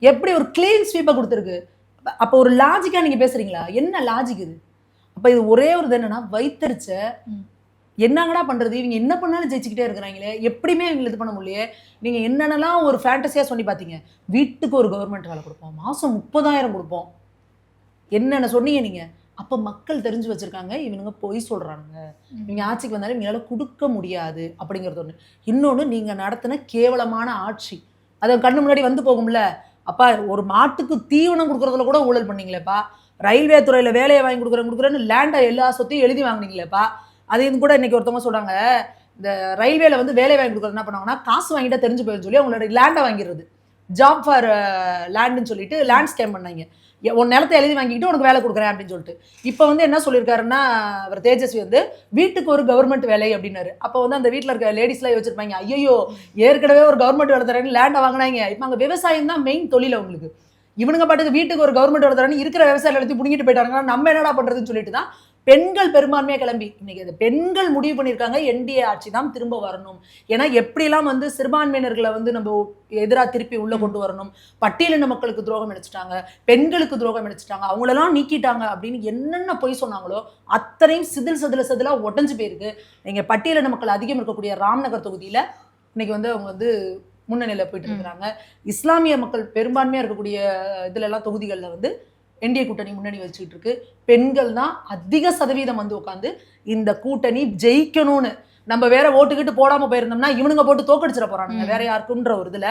எப்படி ஒரு கிளீன் ஸ்வீப்பை கொடுத்துருக்கு? அப்போ ஒரு லாஜிக்காக நீங்கள் பேசுறீங்களா? என்ன லாஜிக் இது? அப்போ இது ஒரே ஒரு இது என்னன்னா வைத்தறிச்ச என்னங்கடா பண்ணுறது, இவங்க என்ன பண்ணாலும் ஜெயிச்சுக்கிட்டே இருக்கிறாங்களே, எப்படியுமே இவங்க இது பண்ண முடியலையே. நீங்கள் என்னென்னலாம் ஒரு ஃபேண்டஸியாக சொல்லி பார்த்தீங்க, வீட்டுக்கு ஒரு கவர்மெண்ட் வேலை கொடுப்போம், மாதம் 30,000 கொடுப்போம், என்னென்ன சொன்னீங்க நீங்கள். அப்போ மக்கள் தெரிஞ்சு வச்சுருக்காங்க இவனுங்க பொய் சொல்கிறானுங்க, இவங்க ஆட்சிக்கு வந்தாலும் இவங்களால் கொடுக்க முடியாது அப்படிங்கிறது ஒன்று. இன்னொன்று, நீங்கள் நடத்தின கேவலமான ஆட்சி அதை கண்ணு முன்னாடி வந்து போகும்ல. அப்பா ஒரு மாட்டுக்கு தீவனம் கொடுக்குறதுல கூட ஊழல் பண்ணீங்களேப்பா, ரயில்வே துறையில் வேலையை வாங்கி கொடுக்குறேன்னு லேண்டை எல்லா சொத்தையும் எழுதி வாங்கினீங்களேப்பா. அதையும் கூட இன்னைக்கு ஒருத்தவங்க சொல்கிறாங்க, இந்த ரயில்வேல வந்து வேலை வாங்கி கொடுக்குறது என்ன பண்ணுவாங்கன்னா காசு வாங்கிட்டா தெரிஞ்சு போயின்னு சொல்லி அவங்களோட லேண்டை வாங்கிடுறது, ஜாப் ஃபார் லேண்டுன்னு சொல்லிட்டு லேண்ட் ஸ்கேம் பண்ணாங்க. உன் நிலத்தை எழுதி வாங்கிக்கிட்டு உனக்கு வேலை கொடுக்குறேன் அப்படின்னு சொல்லிட்டு. இப்போ வந்து என்ன சொல்லியிருக்காருன்னா அவர் தேஜஸ்வி வந்து வீட்டுக்கு ஒரு கவர்மெண்ட் வேலை அப்படின்னாரு. அப்போ வந்து அந்த வீட்டில் இருக்க லேடிஸ்லாம் யோசிச்சிருப்பாங்க, ஐயோ ஏற்கனவே ஒரு கவர்மெண்ட் வேலை தரேன்னு லேண்டை வாங்கினாங்க, இப்போ அங்கே விவசாயம் தான் மெயின் தொழில் அவங்களுக்கு. இவனுங்க பாட்டுக்கு வீட்டுக்கு ஒரு கவர்மெண்ட் வேலை தரேன்னு இருக்கிற விவசாயம் எடுத்து பிடிங்கிட்டு போயிட்டாங்க, நம்ம என்னடா பண்ணுறதுன்னு சொல்லிட்டு தான் பெண்கள் பெரும்பான்மையாக கிளம்பி இன்னைக்கு அந்த பெண்கள் முடிவு பண்ணியிருக்காங்க என்டிஏ ஆட்சி தான் திரும்ப வரணும். ஏன்னா எப்படிலாம் வந்து சிறுபான்மையினர்களை வந்து நம்ம எதிராக திருப்பி உள்ளே கொண்டு வரணும், பட்டியலின மக்களுக்கு துரோகம் இணைச்சிட்டாங்க, பெண்களுக்கு துரோகம் இணைச்சிட்டாங்க, அவங்களெல்லாம் நீக்கிட்டாங்க அப்படின்னு என்னென்ன பொய் சொன்னாங்களோ அத்தனையும் செதிலாக உடஞ்சு போயிருக்கு. நீங்கள் பட்டியலின மக்கள் அதிகம் இருக்கக்கூடிய ராம்நகர் தொகுதியில் இன்னைக்கு வந்து அவங்க வந்து முன்னணியில் போயிட்டு இருக்கிறாங்க. இஸ்லாமிய மக்கள் பெரும்பான்மையாக இருக்கக்கூடிய இதுலலாம் தொகுதிகளில் வந்து என்டிஏ கூட்டணி முன்னணி வச்சுக்கிட்டு இருக்கு. பெண்கள் தான் அதிக சதவீதம் வந்து உட்காந்து இந்த கூட்டணி ஜெயிக்கணும்னு, நம்ம வேற ஓட்டுக்கிட்டு போடாம போயிருந்தோம்னா இவனுங்க போட்டு தோக்கடிச்சிட போறானுங்க வேற யாருக்குன்ற ஒரு இதுல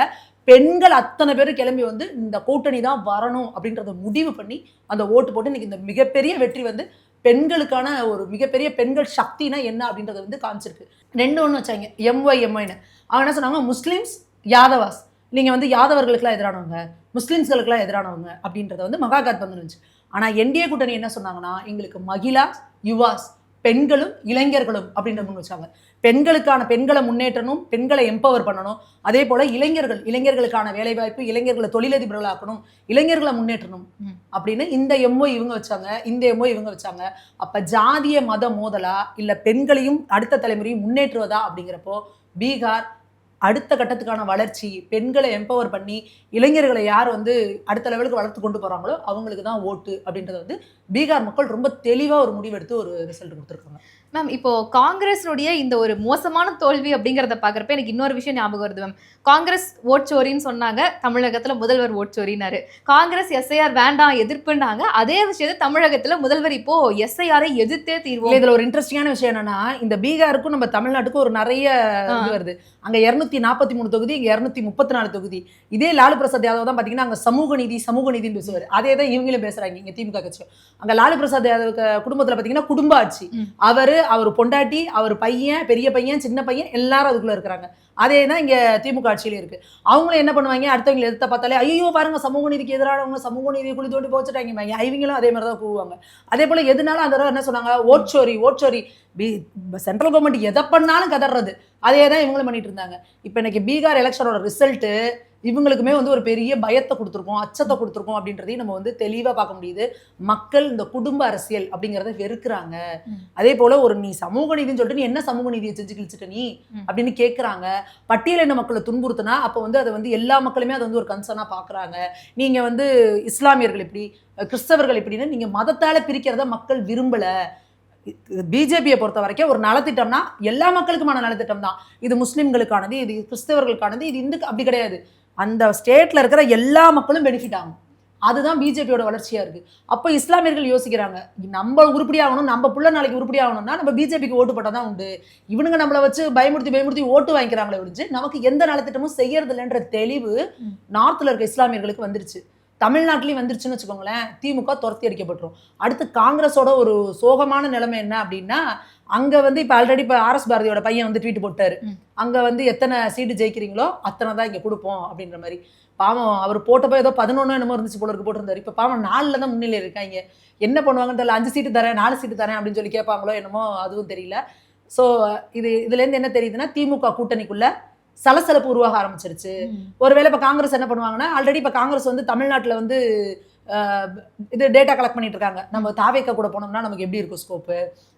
பெண்கள் அத்தனை பேரும் கிளம்பி வந்து இந்த கூட்டணி தான் வரணும் அப்படின்றத முடிவு பண்ணி அந்த ஓட்டு போட்டு இன்னைக்கு இந்த மிகப்பெரிய வெற்றி வந்து பெண்களுக்கான ஒரு மிகப்பெரிய பெண்கள் சக்தினா என்ன அப்படின்றத வந்து காமிச்சிருக்கு. 2 ஒன்று வச்சாங்க, எம்ஒய்னு. அவங்க என்ன சொன்னாங்க, முஸ்லிம்ஸ் யாதவாஸ், நீங்கள் வந்து யாதவர்களுக்கெல்லாம் எதிரானவங்க, முஸ்லிம்ஸ்களுக்கெல்லாம் எதிரானவங்க அப்படின்றத வந்து மகாகத்பந்தன் இருந்துச்சு. ஆனால் என்டிஏ கூட்டணி என்ன சொன்னாங்கன்னா, எங்களுக்கு மகிழா யுவாஸ் பெண்களும் இளைஞர்களும் அப்படின்ற முன் வச்சாங்க. பெண்களை முன்னேற்றணும், பெண்களை எம்பவர் பண்ணணும், அதே போல் இளைஞர்களுக்கான வேலைவாய்ப்பு, இளைஞர்களை தொழிலதிபர்களாக்கணும், இளைஞர்களை முன்னேற்றணும் அப்படின்னு இந்த எம்ஓ இவங்க வச்சாங்க. அப்போ ஜாதிய மத மோதலா இல்லை பெண்களையும் அடுத்த தலைமுறையும் முன்னேற்றுவதா அப்படிங்கிறப்போ பீகார் அடுத்த கட்டத்துக்கான வளர்ச்சி, பெண்களை எம்பவர் பண்ணி இளைஞர்களை யார் வந்து அடுத்த லெவலுக்கு வளர்த்து கொண்டு போறாங்களோ அவங்களுக்கு தான் ஓட்டு அப்படின்றத வந்து பீகார் மக்கள் ரொம்ப தெளிவா ஒரு முடிவெடுத்து ஒரு ரிசல்ட் கொடுத்துருக்காங்க. மேம் இப்போ காங்கிரஸுடைய இந்த ஒரு மோசமான தோல்வி அப்படிங்கிறத பாக்குறப்ப எனக்கு இன்னொரு விஷயம் ஞாபகம் வருது மேம். காங்கிரஸ் ஓட்சோரின்னு சொன்னாங்க, தமிழகத்துல முதல்வர் ஓட்சோரினாரு. காங்கிரஸ் எஸ்ஐஆர் வேண்டாம் எதிர்ப்புனாங்க, அதே விஷயத்தை தமிழகத்துல முதல்வர் இப்போ எஸ்ஐஆரை எதிர்த்தே தீர்வோம். இதுல ஒரு இன்ட்ரெஸ்டிங்கான விஷயம் என்னன்னா, இந்த பீகாருக்கும் நம்ம தமிழ்நாட்டுக்கும் ஒரு நிறைய இது வருது. அங்க 243 தொகுதி, இங்க 234 தொகுதி. இதே லாலு பிரசாத் யாதவ் தான் பாத்தீங்கன்னா அங்க சமூக நீதினு பேசுவாரு. அதே தான் இவங்களும் பேசுறாங்க இங்க திமுக கட்சி. அங்க லாலு பிரசாத் யாதவ் குடும்பத்துல பாத்தீங்கன்னா குடும்ப ஆட்சி. அவர் பொண்டாட்டி, அவர் பையன், பெரிய பையன், சின்ன பையன் எல்லாரும் அதுக்குள்ள இருக்கிறாங்க. அதே தான் இங்க திமுக ஆட்சியில இருக்கு. அவங்களும் என்ன பண்ணுவாங்க, அடுத்தவங்களை எதிர்த்த பார்த்தாலே ஐயோ பாருங்க சமூக நீதிக்கு எதிரானவங்க, சமூக நீதியை குழி தோண்டி போச்சுட்டாங்க. இவங்களும் அதே மாதிரி தான் கூவுவாங்க. அதே போல எதுனாலும் அந்த என்ன சொன்னாங்க, ஓட்சோரி சென்ட்ரல் கவர்மெண்ட் எதை பண்ணாலும் கதறது. அதே தான் இவங்களும் பண்ணிட்டு இருந்தாங்க. இப்போ இன்னைக்கு பீகார் எலெக்ஷனோட ரிசல்ட்டு இவங்களுக்குமே வந்து ஒரு பெரிய பயத்தை கொடுத்துருக்கோம், அச்சத்தை கொடுத்துருக்கோம் அப்படின்றதையும் நம்ம வந்து தெளிவாக பார்க்க முடியுது. மக்கள் இந்த குடும்ப அரசியல் அப்படிங்கிறத வெறுக்கிறாங்க. அதே போல ஒரு நீ சமூக நீதினு சொல்லிட்டு நீ என்ன சமூக நீதியை செஞ்சு கிழிச்சிட்ட நீ அப்படின்னு கேட்குறாங்க. பட்டியலின மக்களை துன்புறுத்தினா அப்போ வந்து அதை வந்து எல்லா மக்களுமே அதை வந்து ஒரு கன்சர்னாக பார்க்குறாங்க. நீங்கள் வந்து இஸ்லாமியர்கள் இப்படி, கிறிஸ்தவர்கள் இப்படின்னு நீங்கள் மதத்தால் பிரிக்கிறத மக்கள் விரும்பலை. பிஜேபியை பொறுத்த வரைக்கும் ஒரு நலத்திட்டம்னா எல்லா மக்களுக்குமான நலத்திட்டம் தான். இது முஸ்லிம்களுக்கானது, இது கிறிஸ்தவர்களுக்கானது, இது இந்துக்கு அப்படி கிடையாது. அந்த ஸ்டேட்ல இருக்கிற எல்லா மக்களும் பெனிஃபிட் ஆகும். அதுதான் பிஜேபியோட வளர்ச்சியா இருக்கு. அப்போ இஸ்லாமியர்கள் யோசிக்கிறாங்க, நம்ம உருப்படி ஆகணும், நம்ம புள்ள நாளைக்கு உருப்படி ஆகணும்னா நம்ம பிஜேபிக்கு ஓட்டு போட்டால் தான் உண்டு. இவனுங்க நம்மளை வச்சு பயமுறுத்தி ஓட்டு வாங்கிக்கிறாங்களே ஒழிஞ்சு நமக்கு எந்த நலத்திட்டமும் செய்யறது இல்லைன்ற தெளிவு நார்த்ல இருக்க இஸ்லாமியர்களுக்கு வந்துருச்சு. தமிழ்நாட்டிலையும் வந்துருச்சுன்னு வச்சுக்கோங்களேன், திமுக துரத்தி அடிக்கப்பட்டுரும். அடுத்து காங்கிரஸோட ஒரு சோகமான நிலைமை என்ன அப்படின்னா, அங்க வந்து இப்போ ஆல்ரெடி இப்போ ஆர்எஸ் பாரதியோட பையன் வந்து ட்வீட் போட்டாரு, அங்க வந்து எத்தனை சீட்டு ஜெயிக்கிறீங்களோ அத்தனை தான் இங்க கொடுப்போம் அப்படின்ற மாதிரி. பாவம் அவர் போட்டப்போ ஏதோ 11 என்னமோ இருந்துச்சு போல இருக்கு போட்டிருந்தாரு. இப்போ பாவம் 4ல் தான் முன்னிலை இருக்காங்க. என்ன பண்ணுவாங்கன்னு தெரியல. 5 சீட்டு தரேன், 4 சீட்டு தரேன் அப்படின்னு சொல்லி கேட்பாங்களோ என்னமோ, அதுவும் தெரியல. ஸோ இதுலேருந்து என்ன தெரியுதுன்னா, திமுக கூட்டணிக்குள்ள சலசலப்பு உருவாக ஆரம்பிச்சிருச்சு. ஒருவேளை இப்போ காங்கிரஸ் என்ன பண்ணுவாங்கன்னா, ஆல்ரெடி இப்போ காங்கிரஸ் வந்து தமிழ்நாட்டில் வந்து இது டேட்டா கலெக்ட் பண்ணிட்டு இருக்காங்க. நம்ம தாவேக்கா கூட போனோம்னா நமக்கு எப்படி இருக்கும் ஸ்கோப்பு,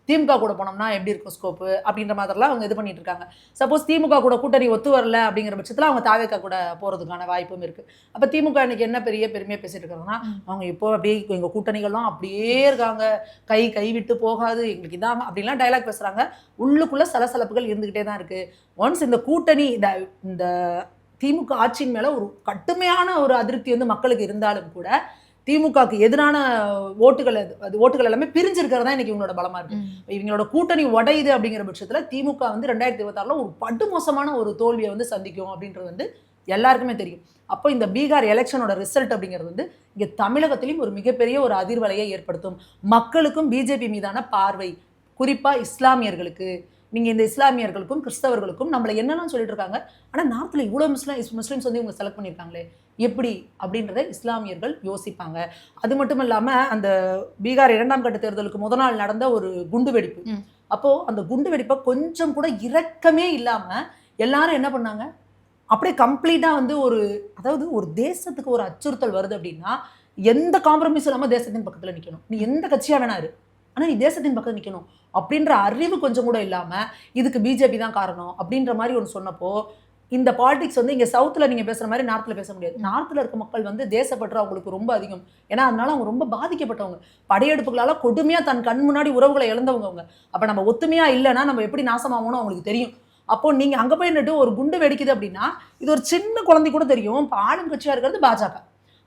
திமுக கூட போனோம்னா எப்படி இருக்கும் ஸ்கோப்பு அப்படின்ற மாதிரிலாம் அவங்க இது பண்ணிட்டு இருக்காங்க. சப்போஸ் திமுக கூட கூட்டணி ஒத்து வரல அப்படிங்கிற பட்சத்தில் அவங்க தாவேக்கா கூட போகிறதுக்கான வாய்ப்பும் இருக்கு. அப்போ திமுக இன்னைக்கு என்ன பெருமையாக பேசிட்டு இருக்காங்கன்னா, அவங்க இப்போ அப்படியே எங்கள் கூட்டணிகள்லாம் அப்படியே இருக்காங்க, கை விட்டு போகாது, எங்களுக்கு இதான் அப்படின்லாம் டைலாக் பேசுகிறாங்க. உள்ளுக்குள்ள சலசலப்புகள் இருந்துக்கிட்டே தான் இருக்கு. ஒன்ஸ் இந்த கூட்டணி இந்த திமுக ஆட்சியின் மேலே ஒரு கடுமையான ஒரு அதிருப்தி வந்து மக்களுக்கு இருந்தாலும் கூட திமுகக்கு எதிரான ஓட்டுகள் எல்லாமே பிரிஞ்சிருக்கிறதா இன்னைக்கு இவங்களோட பலமா இருக்கு. இவங்களோட கூட்டணி உடையுது அப்படிங்கிற பட்சத்துல திமுக வந்து 2026 ஒரு படுமோசமான ஒரு தோல்வியை வந்து சந்திக்கும் அப்படின்றது வந்து எல்லாருக்குமே தெரியும். அப்போ இந்த பீகார் எலெக்ஷனோட ரிசல்ட் அப்படிங்கிறது வந்து இங்க தமிழகத்திலையும் ஒரு மிகப்பெரிய ஒரு அதிர்வலையை ஏற்படுத்தும். மக்களுக்கும் பிஜேபி மீதான பார்வை, குறிப்பா இஸ்லாமியர்களுக்கு, நீங்க இந்த இஸ்லாமியர்களுக்கும் கிறிஸ்தவர்களுக்கும் நம்மளை என்னென்னு சொல்லிட்டு இருக்காங்க, ஆனா நார்த்ல இவ்வளவு முஸ்லிம்ஸ் வந்து இவங்க செலக்ட் பண்ணியிருக்காங்களே எப்படி அப்படின்றத இஸ்லாமியர்கள் யோசிப்பாங்க. அது மட்டும் இல்லாம அந்த பீகார் 2ஆம் கட்ட தேர்தலுக்கு முதல் நாள் நடந்த ஒரு குண்டு வெடிப்பு, அப்போ அந்த குண்டு வெடிப்பை கொஞ்சம் கூட இரக்கமே இல்லாம எல்லாரும் என்ன பண்ணாங்க, அப்படியே கம்ப்ளீட்டா வந்து அதாவது ஒரு தேசத்துக்கு ஒரு அச்சுறுத்தல் வருது அப்படின்னா எந்த காம்ப்ரமைஸும் இல்லாம தேசத்தின் பக்கத்துல நிக்கணும். நீ எந்த கட்சியா வேணா இரு, ஆனா நீ தேசத்தின் பக்கம் நிக்கணும் அப்படின்ற அறிவு கொஞ்சம் கூட இல்லாம இதுக்கு பிஜேபி தான் காரணம் அப்படின்ற மாதிரி ஒன்று சொன்னப்போ, இந்த பாலிடிக்ஸ் வந்து இங்க சவுத்துல நீங்க பேசுற மாதிரி நார்த்ல பேச முடியாது. நார்த்ல இருக்க மக்கள் வந்து தேசப்பற்று அவங்களுக்கு ரொம்ப அதிகம். ஏன்னா அதனால அவங்க ரொம்ப பாதிக்கப்பட்டவங்க, படையெடுப்புகளால கொடுமையா தன் கண் முன்னாடி உறவுகளை இழந்தவங்க அவங்க. அப்ப நம்ம ஒத்துமையா இல்லைன்னா நம்ம எப்படி நாசமாகணும்னு அவங்களுக்கு தெரியும். அப்போ நீங்க அங்க போய் நின்று ஒரு குண்டு வெடிக்குது அப்படின்னா இது ஒரு சின்ன குழந்தை கூட தெரியும். இப்போ ஆளும் கட்சியா இருக்கிறது பாஜக.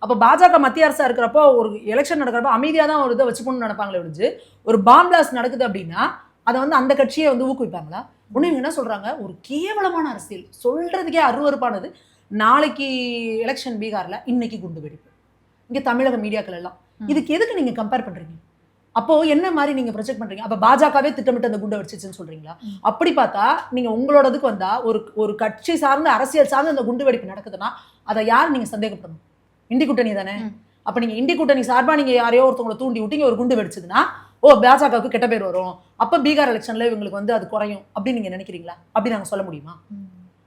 அப்போ பாஜக மத்திய அரசா இருக்கிறப்போ ஒரு எலெக்ஷன் நடக்கிறப்ப அமைதியாக தான் ஒரு இதை வச்சுக்கணும்னு நினைப்பாங்களே ஒழிஞ்சு, ஒரு பாம் பிளாஸ்ட் நடக்குது அப்படின்னா அதை வந்து அந்த கட்சியை வந்து ஊக்குவிப்பாங்களா? ஒன்று இவங்க என்ன சொல்றாங்க, ஒரு கேவலமான அரசியல், சொல்றதுக்கே அருவருப்பானது. நாளைக்கு எலெக்ஷன் பீகார்ல, இன்னைக்கு குண்டு வெடிப்பு இங்க தமிழக மீடியாக்கள் எல்லாம். இதுக்கு எதுக்கு நீங்க கம்பேர் பண்றீங்க? அப்போ என்ன மாதிரி நீங்க ப்ரொஜெக்ட் பண்றீங்க? அப்ப பாஜகவே திட்டமிட்டு அந்த குண்டை வெடிச்சிச்சுன்னு சொல்றீங்களா? அப்படி பார்த்தா நீங்க உங்களோடதுக்கு வந்தா ஒரு கட்சி சார்ந்த அரசியல் சார்ந்த அந்த குண்டு வெடிப்பு நடக்குதுன்னா அதை யார் நீங்க சந்தேகப்படணும்? இண்டி கூட்டணி தானே. அப்ப நீங்க இண்டி கூட்டணி சார்பா நீங்க யாரையோ ஒருத்தவங்களை தூண்டி விட்டீங்க, ஒரு குண்டு வெடிச்சதுன்னா பாஜகவுக்கு கெட்ட பேர் வரும், அப்ப பீகார் எலெக்ஷன்ல இவங்களுக்கு வந்து அது குறையும் அப்படின்னு நீங்க நினைக்கிறீங்களா? அப்படி நாங்க சொல்ல முடியுமா?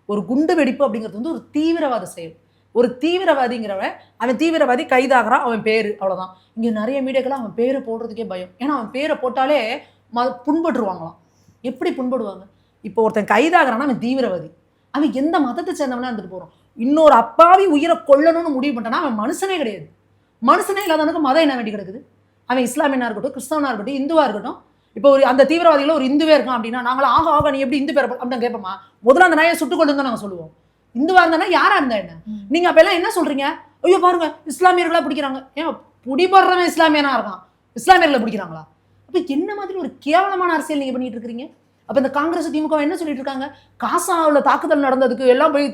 ஒரு குண்டு வெடிப்பு அப்படிங்கிறது வந்து ஒரு தீவிரவாத செயல். ஒரு தீவிரவாதிங்கிறவன், அவன் தீவிரவாதி கைதாகிறான், அவன் பேரு, அவ்வளவுதான். இங்க நிறைய மீடியாக்கெல்லாம் அவன் பேரை போடுறதுக்கே பயம். ஏன்னா அவன் பேரை போட்டாலே புண்பட்டுருவாங்களாம். எப்படி புண்படுவாங்க? இப்போ ஒருத்தன் கைதாகிறான்னா அவன் தீவிரவாதி, அவன் எந்த மதத்தை சேர்ந்தவனா இருந்துட்டு போறோம். இன்னொரு அப்பாவி உயிரை கொல்லணும்னு முடிவு பண்ணிட்டானா அவன் மனுஷனே கிடையாது. மனுஷனே இல்லாதவனுக்கு மதம் என்ன வேண்டி கிடக்குது? அவன் இஸ்லாமியனா இருக்கட்டும், கிறிஸ்தவனா இருக்கட்டும், இந்துவா இருக்கட்டும். இப்போ ஒரு அந்த தீவிரவாதிகள ஒரு இந்துவே இருக்கான் அப்படின்னா நாங்களும் ஆக நீ எப்படி இந்து பேர் அப்படின்னு கேட்போமா? முதல்ல அந்த நாயை சுட்டுக் கொள்ளுங்க நாங்க சொல்லுவோம். இந்துவா இருந்தா யாரா இருந்தா என்ன? நீங்க அப்ப எல்லாம் என்ன சொல்றீங்க? ஐயோ பாருங்க இஸ்லாமியர்களா பிடிக்கிறாங்க. ஏன் பிடிபடுறவன் இஸ்லாமியனா இருக்கான், இஸ்லாமியர்களை பிடிக்கிறாங்களா? அப்ப என்ன மாதிரி ஒரு கேவலமான அரசியல் நீங்க பண்ணிட்டு இருக்கீங்க? அப்ப இந்த காங்கிரஸ் திமுக என்ன சொல்லிட்டு இருக்காங்க? காசாவுல தாக்குதல் நடந்ததுக்கு எல்லாம் போய்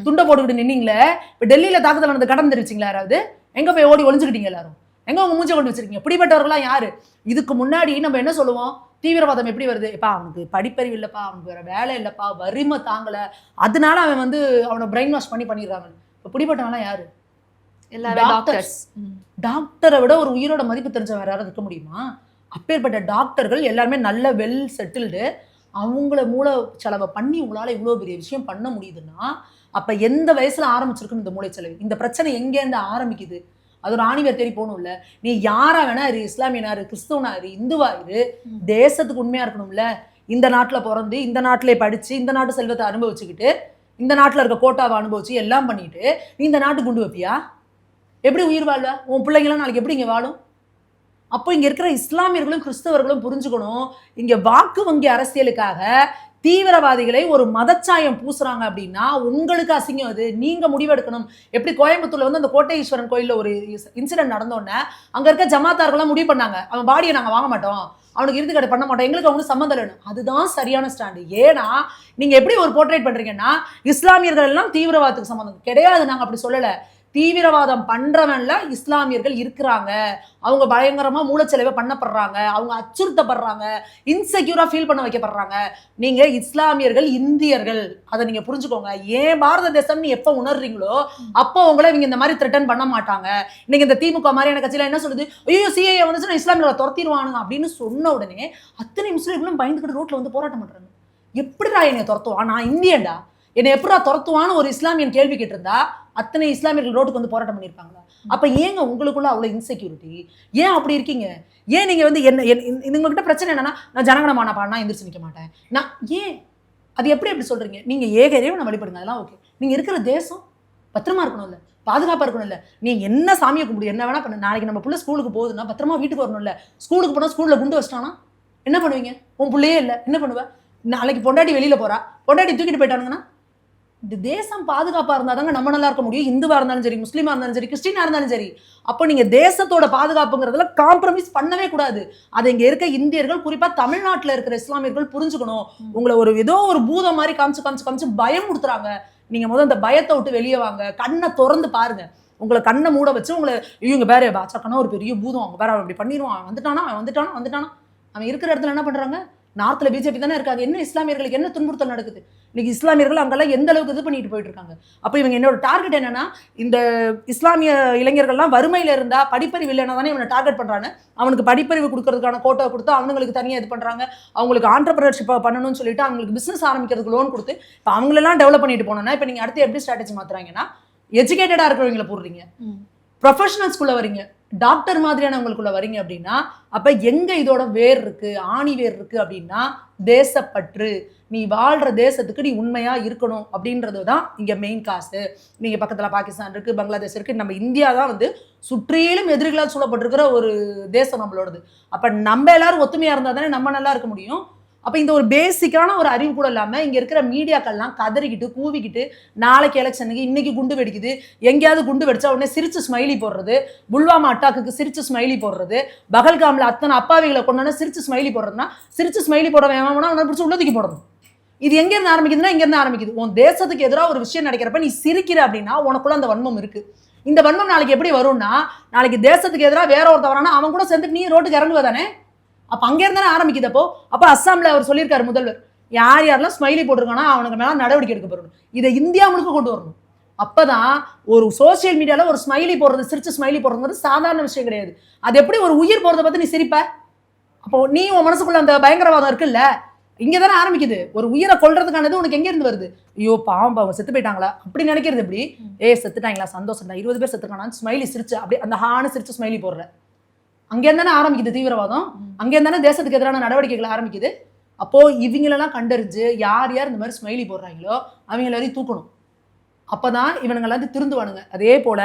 துண்டை போட்டுக்கிட்டு நின்னீங்களே, இப்ப டெல்லியில தாக்குதல் நடந்த கடன் தெரிவிச்சிங்களா? யாராவது எங்க போய் ஓடி ஒளிஞ்சுக்கிட்டீங்க? எல்லாரும் எங்க உங்க மூஞ்சை கொண்டு வச்சிருக்கீங்க? பிடிபட்டவர்களா யாரு? இதுக்கு முன்னாடி நம்ம என்ன சொல்லுவோம்? தீவிரவாதம் எப்படி வருது? இப்ப அவனுக்கு படிப்பறிவு இல்லப்பா, அவனுக்கு வேற வேலை இல்லப்பா, வறுமை தாங்கல, அதனால அவன் வந்து அவனை பிரெயின் வாஷ் பண்ணிடுறாங்க. இப்ப பிடிபட்டவன்லாம் யாரு? டாக்டரை விட ஒரு உயிரோட மதிப்பு தெரிஞ்ச வேற யாராவது இருக்க முடியுமா? அப்பேற்பட்ட டாக்டர்கள் எல்லாருமே நல்ல வெல் செட்டில்டு. அவங்கள மூளை செலவை பண்ணி உங்களால இவ்வளவு பெரிய விஷயம் பண்ண முடியுதுன்னா அப்ப எந்த வயசுல ஆரம்பிச்சிருக்குன்னு இந்த மூளை செலவு? இந்த பிரச்சனை எங்கேருந்து ஆரம்பிக்குது? அது ஒரு ஆணிவேர் தேடி போகணும்ல. நீ யாரா வேணா இரு, இஸ்லாமியனா இரு, கிறிஸ்தவனா இரு, இந்துவா இரு, தேசத்துக்கு உண்மையா இருக்கணும்ல. இந்த நாட்டுல பிறந்து இந்த நாட்டிலே படிச்சு இந்த நாட்டு செல்வத்தை அனுபவிச்சுக்கிட்டு இந்த நாட்டுல இருக்க கோட்டாவை அனுபவிச்சு எல்லாம் பண்ணிட்டு நீ இந்த நாட்டு குண்டு வைப்பியா? எப்படி உயிர் வாழ்வ? உன் பிள்ளைங்களாம் நாளைக்கு எப்படி இங்க வாழும்? அப்போ இங்க இருக்கிற இஸ்லாமியர்களும் கிறிஸ்தவர்களும் புரிஞ்சுக்கணும், இங்க வாக்கு வங்கி அரசியலுக்காக தீவிரவாதிகளை ஒரு மதச்சாயம் பூசுறாங்க அப்படின்னா உங்களுக்கு அசிங்கம். அது நீங்க முடிவெடுக்கணும். எப்படி கோயம்புத்தூர்ல வந்து அந்த கோட்டை ஈஸ்வரன் கோயில்ல ஒரு இன்சிடென்ட் நடந்தோடனே அங்க இருக்க ஜமாத்தார்கள்லாம் முடிவு பண்ணாங்க, அவன் பாடியை நாங்க வாங்க மாட்டோம், அவனுக்கு இறுதி கடை பண்ண மாட்டோம், எங்களுக்கு அவங்களுக்கு சம்மந்தம் இல்லைன்னு. அதுதான் சரியான ஸ்டாண்டு. ஏன்னா நீங்க எப்படி ஒரு போர்ட்ரேட் பண்றீங்கன்னா இஸ்லாமியர்கள் எல்லாம் தீவிரவாதத்துக்கு சம்மந்தம் கிடையாது. நாங்க அப்படி சொல்லல. தீவிரவாதம் பண்றவன்ல இஸ்லாமியர்கள் இருக்கிறாங்க, அவங்க பயங்கரமா மூளைச்செலவை பண்ணப்படுறாங்க, அவங்க அச்சுறுத்தப்படுறாங்க, இன்செக்யூரா ஃபீல் பண்ண வைக்கப்படுறாங்க. நீங்க இஸ்லாமியர்கள் இந்தியர்கள், அதை நீங்க புரிஞ்சுக்கோங்க. ஏன் பாரத தேசம் நீ எப்ப உணர்றீங்களோ அப்போ உங்களை இவங்க இந்த மாதிரி த்ரெட்டன் பண்ண மாட்டாங்க. இன்னைக்கு இந்த திமுக மாதிரியான கட்சியில என்ன சொல்லுது? ஐயோ சிஏஏ வந்துச்சுன்னா இஸ்லாமியர்களை துரத்திடுவானுங்க அப்படின்னு சொன்ன உடனே அத்தனை முஸ்லீம்களும் பயந்துக்கிட்டு ரோட்ல வந்து போராட்டம் பண்றாங்க. எப்படிடா என்னை துரத்துவான், நான் இந்தியன்டா, என்னை எப்படா துரத்துவான்னு ஒரு இஸ்லாமியன் கேள்வி கேட்டிருந்தா அத்தனை இஸ்லாமியர்கள் ரோட்டுக்கு வந்து போராட்டம் பண்ணியிருப்பாங்களா? அப்ப ஏங்க உங்களுக்குள்ள அவ்வளவு இன்செக்யூரிட்டி? ஏன் அப்படி இருக்கீங்க? ஏன் நீங்க வந்து என்ன உங்ககிட்ட பிரச்சனை என்னன்னா நான் ஜனகணமான பாடினா எந்திரிச்சு நிற்க மாட்டேன், நான் ஏன் அது எப்படி சொல்றீங்க? நீங்க ஏக இறைவனை வழிபடுங்க, அதெல்லாம் ஓகே. நீங்க இருக்கிற தேசம் பத்திரமா இருக்கணும்ல, பாதுகாப்பா இருக்கணும்ல. நீங்க என்ன சாமியை கும்பிடு, என்ன வேணா பண்ணு. நாளைக்கு நம்ம பிள்ளை ஸ்கூலுக்கு போகுதுன்னா பத்திரமா வீட்டுக்கு வரணும்ல. ஸ்கூலுக்கு போனா ஸ்கூல்ல குண்டு வச்சிட்டானா என்ன பண்ணுவீங்க? உன் பிள்ளையே இல்லை என்ன பண்ணுவ? நாளைக்கு பொண்டாட்டி வெளியில போறா, பொண்டாட்டி தூக்கிட்டு போயிட்டானுங்கன்னா இந்த தேசம் பாதுகாப்பா இருந்தாதாங்க நம்ம நல்லா இருக்க முடியும். இந்துவா இருந்தாலும் சரி, முஸ்லீமா இருந்தாலும் சரி, கிறிஸ்டினா இருந்தாலும் சரி. அப்போ நீங்க தேசத்தோட பாதுகாப்புங்கிறதுல காம்ப்ரமைஸ் பண்ணவே கூடாது. அதை இங்க இருக்க இந்தியர்கள், குறிப்பா தமிழ்நாட்டுல இருக்கிற இஸ்லாமியர்கள் புரிஞ்சுக்கணும். உங்களை ஒரு ஏதோ ஒரு பூதம் மாதிரி காமிச்சு பயம் கொடுத்துறாங்க. நீங்க முதல்ல அந்த பயத்தை விட்டு வெளியே வாங்க, கண்ணை திறந்து பாருங்க. உங்களை கண்ணை மூட வச்சு உங்களை இவங்க வேற பாச்சக்கனா ஒரு பெரிய பூதம், அவங்க வேற அப்படி பண்ணிடுவான், வந்துட்டானா அவன் இருக்கிற இடத்துல என்ன பண்றாங்க? நார்த்ல பிஜேபி தானே இருக்காங்க. என்ன இஸ்லாமியர்களுக்கு என்ன துன்புறுத்தல் நடக்குது? இன்னைக்கு இஸ்லாமியர்கள் அங்கெல்லாம் எந்த அளவுக்கு இது பண்ணிட்டு போயிட்டு இருக்காங்க. அப்போ இவங்க என்னோட டார்கெட் என்னன்னா, இந்த இஸ்லாமிய இளைஞர்கள்லாம் வறுமையில இருந்தா படிப்பறிவு இல்லைன்னா தானே இவனை டார்கெட் பண்றாங்க. அவனுக்கு படிப்பறிவு கொடுக்கறதுக்கான கோட்டை கொடுத்து அவங்களுக்கு தனியாக இது பண்றாங்க. அவங்களுக்கு ஆண்டர்பிரினர்ஷிப் பண்ணணும்னு சொல்லிட்டு அவங்களுக்கு பிசினஸ் ஆரம்பிக்கிறதுக்கு லோன் கொடுத்து இப்போ அவங்களெல்லாம் டெவலப் பண்ணிட்டு போனோம்னா இப்போ நீங்க அடுத்து எப்படி ஸ்ட்ராட்டஜி மாத்துறாங்கன்னா, எஜுகேட்டடா இருக்கிறவங்களை போடுறீங்க, ப்ரொஃபஷனல்ஸ்குள்ள வரீங்க, டாக்டர் மாதிரியானவங்களுக்குள்ள வரீங்க அப்படின்னா அப்ப எங்க இதோட வேர் இருக்கு, ஆணி வேர் இருக்கு அப்படின்னா தேசப்பற்று. நீ வாழ்ற தேசத்துக்கு நீ உண்மையா இருக்கணும் அப்படின்றதுதான் இங்க மெயின் காசு. நீங்க பக்கத்துல பாகிஸ்தான் இருக்கு, பங்களாதேஷ் இருக்கு, நம்ம இந்தியா தான் வந்து சுற்றிலும் எதிரிகளால் சூழப்பட்டிருக்கிற ஒரு தேசம் நம்மளோடது. அப்ப நம்ம எல்லாரும் ஒத்துமையா இருந்தா தானே நம்ம நல்லா இருக்க முடியும். அப்ப இந்த ஒரு பேசிக்கான ஒரு அறிவு கூட இல்லாம இங்க இருக்கிற மீடியாக்கள்லாம் கதறிக்கிட்டு கூவிக்கிட்டு நாளைக்கு எலெக்ஷனுக்கு இன்னைக்கு குண்டு வெடிக்குது, எங்கேயாவது குண்டு வெடிச்சா உடனே சிரிச்சு ஸ்மைலி போடுறது, புல்வாமா அட்டாக்கு சிரிச்சு ஸ்மைலி போடுறது, பகல்காம்ல அத்தனை அப்பாவிகளை கொண்டாந்து சிரிச்சு ஸ்மைலி போடுறதுன்னா சிரிச்சு ஸ்மைலி போட வேணாம்னா அவனை பிடிச்சி உள்ளதுக்கு போடணும். இது எங்க இருந்து ஆரம்பிக்குதுன்னா இங்க இருந்து ஆரம்பிக்குது. உன் தேசத்துக்கு எதிராக ஒரு விஷயம் நடக்கிறப்ப நீ சிரிக்கிற அப்படின்னா உனக்குள்ள அந்த வன்மம் இருக்கு. இந்த வன்மம் நாளைக்கு எப்படி வரும்னா, நாளைக்கு தேசத்துக்கு எதிராக வேற ஒருத்தர் வரானா அவன் கூட சேர்ந்துட்டு நீ ரோட்டுக்கு இறங்குவதானே. அப்ப அங்க இருந்தானே ஆரம்பிக்குதப்போ. அப்ப அஸ்ஸாம்ல அவர் சொல்லியிருக்காரு முதல்வர், யார் யாரெல்லாம் ஸ்மைலி போட்டிருக்கானா அவனுக்கு மேல நடவடிக்கை எடுக்கப்படணும். இதை இந்தியா முழுக்க கொண்டு வரணும். அப்பதான் ஒரு சோசியல் மீடியால ஒரு ஸ்மைலி போடுறது, சிரிச்சு ஸ்மைலி போடுறது சாதாரண விஷயம் கிடையாது. அது எப்படி ஒரு உயிர் போறதை பத்தி நீ சிரிப்ப? அப்போ நீ உன் மனசுக்குள்ள அந்த பயங்கரவாதம் இருக்குல்ல, இங்கதானே ஆரம்பிக்குது. ஒரு உயிரை கொல்றதுக்கானது உனக்கு எங்க இருந்து வருது? ஐயோ பாவம் அவங்க செத்து போயிட்டாங்களா அப்படி நினைக்கிறது எப்படி? செத்துட்டாங்களா சந்தோஷம் தான், 20 பேர் செத்துருக்கானா ஸ்மைலி சிரிச்சு அப்படி அந்த ஹானு சிரிச்சு ஸ்மைலி போடுற. அங்கே இருந்தானே ஆரம்பிக்குது தீவிரவாதம். அங்கே இருந்தானே தேசத்துக்கு எதிரான நடவடிக்கைகள் ஆரம்பிக்குது. அப்போ இவங்களெல்லாம் கண்டறிஞ்சு யார் யார் இந்த மாதிரி ஸ்மைலி போடுறாங்களோ அவங்க எல்லாரையும் தூக்கணும். அப்பதான் இவனுங்க எல்லாத்தையும் திருந்துவானுங்க. அதே போல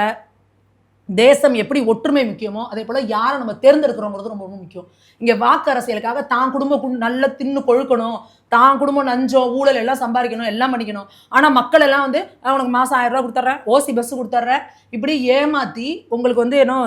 தேசம் எப்படி ஒற்றுமை முக்கியமோ அதே போல யாரை நம்ம தேர்ந்தெடுக்கிறோங்கிறது ரொம்ப ரொம்ப முக்கியம். இங்க வாக்கு அரசியலுக்காக தான் குடும்பம் நல்லா தின்னு கொழுக்கணும், தான் குடும்பம் நஞ்சம் ஊழல் எல்லாம் சம்பாதிக்கணும், எல்லாம் பண்ணிக்கணும். ஆனா மக்கள் எல்லாம் வந்து உனக்கு மாசம் 1000 ரூபாய் கொடுத்துட்றேன், ஓசி பஸ் கொடுத்துட்றேன், இப்படி ஏமாத்தி உங்களுக்கு வந்து ஏன்னோ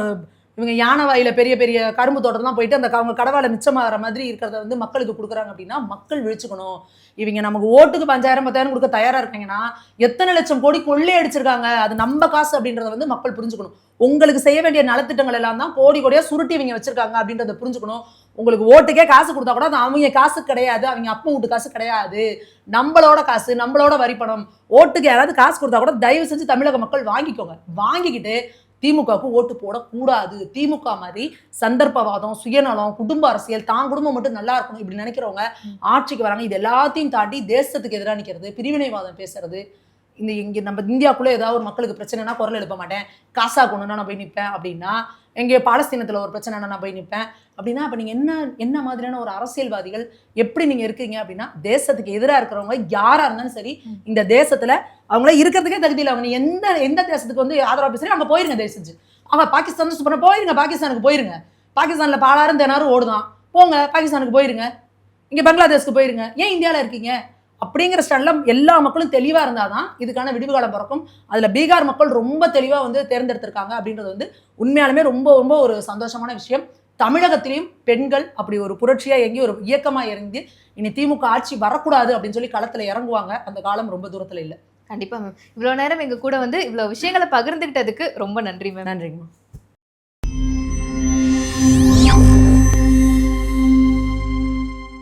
இவங்க யானை வாயில பெரிய பெரிய கரும்பு தோட்டம்லாம் போயிட்டு அந்த அவங்க கடவால மிச்சமாகிற மாதிரி இருக்கிறத வந்து மக்களுக்கு கொடுக்குறாங்க அப்படின்னா மக்கள் விழிச்சுக்கணும். இவங்க நமக்கு ஓட்டுக்கு 5000 10,000 கொடுக்க தயாரா இருக்காங்கன்னா எத்தனை லட்சம் கோடி கொள்ளை அடிச்சிருக்காங்க, அது நம்ம காசு அப்படின்றத வந்து மக்கள் புரிஞ்சுக்கணும். உங்களுக்கு செய்ய வேண்டிய நலத்திட்டங்கள் எல்லாம் தான் கோடி கோடியா சுருட்டி இவங்க வச்சிருக்காங்க அப்படின்றத புரிஞ்சுக்கணும். உங்களுக்கு ஓட்டுக்கே காசு கொடுத்தா கூட அது அவங்க காசு கிடையாது, அவங்க அப்பா வீட்டு காசு கிடையாது, நம்மளோட காசு, நம்மளோட வரி பணம். ஓட்டுக்கு யாராவது காசு கொடுத்தா கூட தயவு செஞ்சு தமிழக மக்கள் வாங்கிக்கோங்க. வாங்கிக்கிட்டு திமுகவுக்கு ஓட்டு போடக்கூடாது. திமுக மாதிரி சந்தர்ப்பவாதம், சுயநலம், குடும்ப அரசியல், தான் குடும்பம் மட்டும் நல்லா இருக்கணும் இப்படி நினைக்கிறவங்க ஆட்சிக்கு வராங்க. இது எல்லாத்தையும் தாண்டி தேசத்துக்கு எதிராக நிற்கிறது, பிரிவினைவாதம் பேசுறது. இங்கே நம்ம இந்தியாவுக்குள்ளே ஏதாவது ஒரு மக்களுக்கு பிரச்சனைனா குரல் எழுப்ப மாட்டேன், காசா கொண்டுனா நான் போய் நிற்பேன் அப்படின்னா, எங்கே பாலஸ்தீனத்தில் ஒரு பிரச்சனைனா நான் போய் நிற்பேன் அப்படின்னா, அப்போ நீங்கள் என்ன மாதிரியான ஒரு அரசியல்வாதிகள் எப்படி நீங்கள் இருக்கீங்க அப்படின்னா, தேசத்துக்கு எதிராக இருக்கிறவங்க யாராக இருந்தாலும் சரி இந்த தேசத்தில் அவங்கள இருக்கிறதுக்கே தகுதி இல்லை. அவங்க எந்த தேசத்துக்கு வந்து ஆதரவாக பேசுகிறீங்க அங்கே போயிருங்க. தயவு செஞ்சு அவங்க பாகிஸ்தான் சூப்பராக போயிருங்க, பாகிஸ்தானுக்கு போயிருங்க. பாகிஸ்தானில் பாலாரும் தினாரும் ஓடுதான், போங்க பாகிஸ்தானுக்கு போயிருங்க. இங்கே பங்களாதேஷ்க்கு போயிருங்க, ஏன் இந்தியாவில் இருக்கீங்க அப்படிங்கிற ஸ்டாண்ட்ல எல்லா மக்களும் தெளிவாக இருந்தால் தான் இதுக்கான விடிவு காலம் பிறக்கும். அதில் பீகார் மக்கள் ரொம்ப தெளிவாக வந்து தேர்ந்தெடுத்திருக்காங்க அப்படின்றது வந்து உண்மையாலுமே ரொம்ப ரொம்ப ஒரு சந்தோஷமான விஷயம். தமிழகத்திலையும் பெண்கள் அப்படி ஒரு புரட்சியாக இறங்கி ஒரு இயக்கமாக இறங்கி இனி திமுக ஆட்சி வரக்கூடாது அப்படின்னு சொல்லி களத்தில் இறங்குவாங்க. அந்த காலம் ரொம்ப தூரத்தில் இல்லை. கண்டிப்பா மேம். இவ்வளவு நேரம் எங்க கூட வந்து இவ்வளவு விஷயங்களை பகிர்ந்துகிட்டதுக்கு ரொம்ப நன்றி மேம். நன்றிங்க.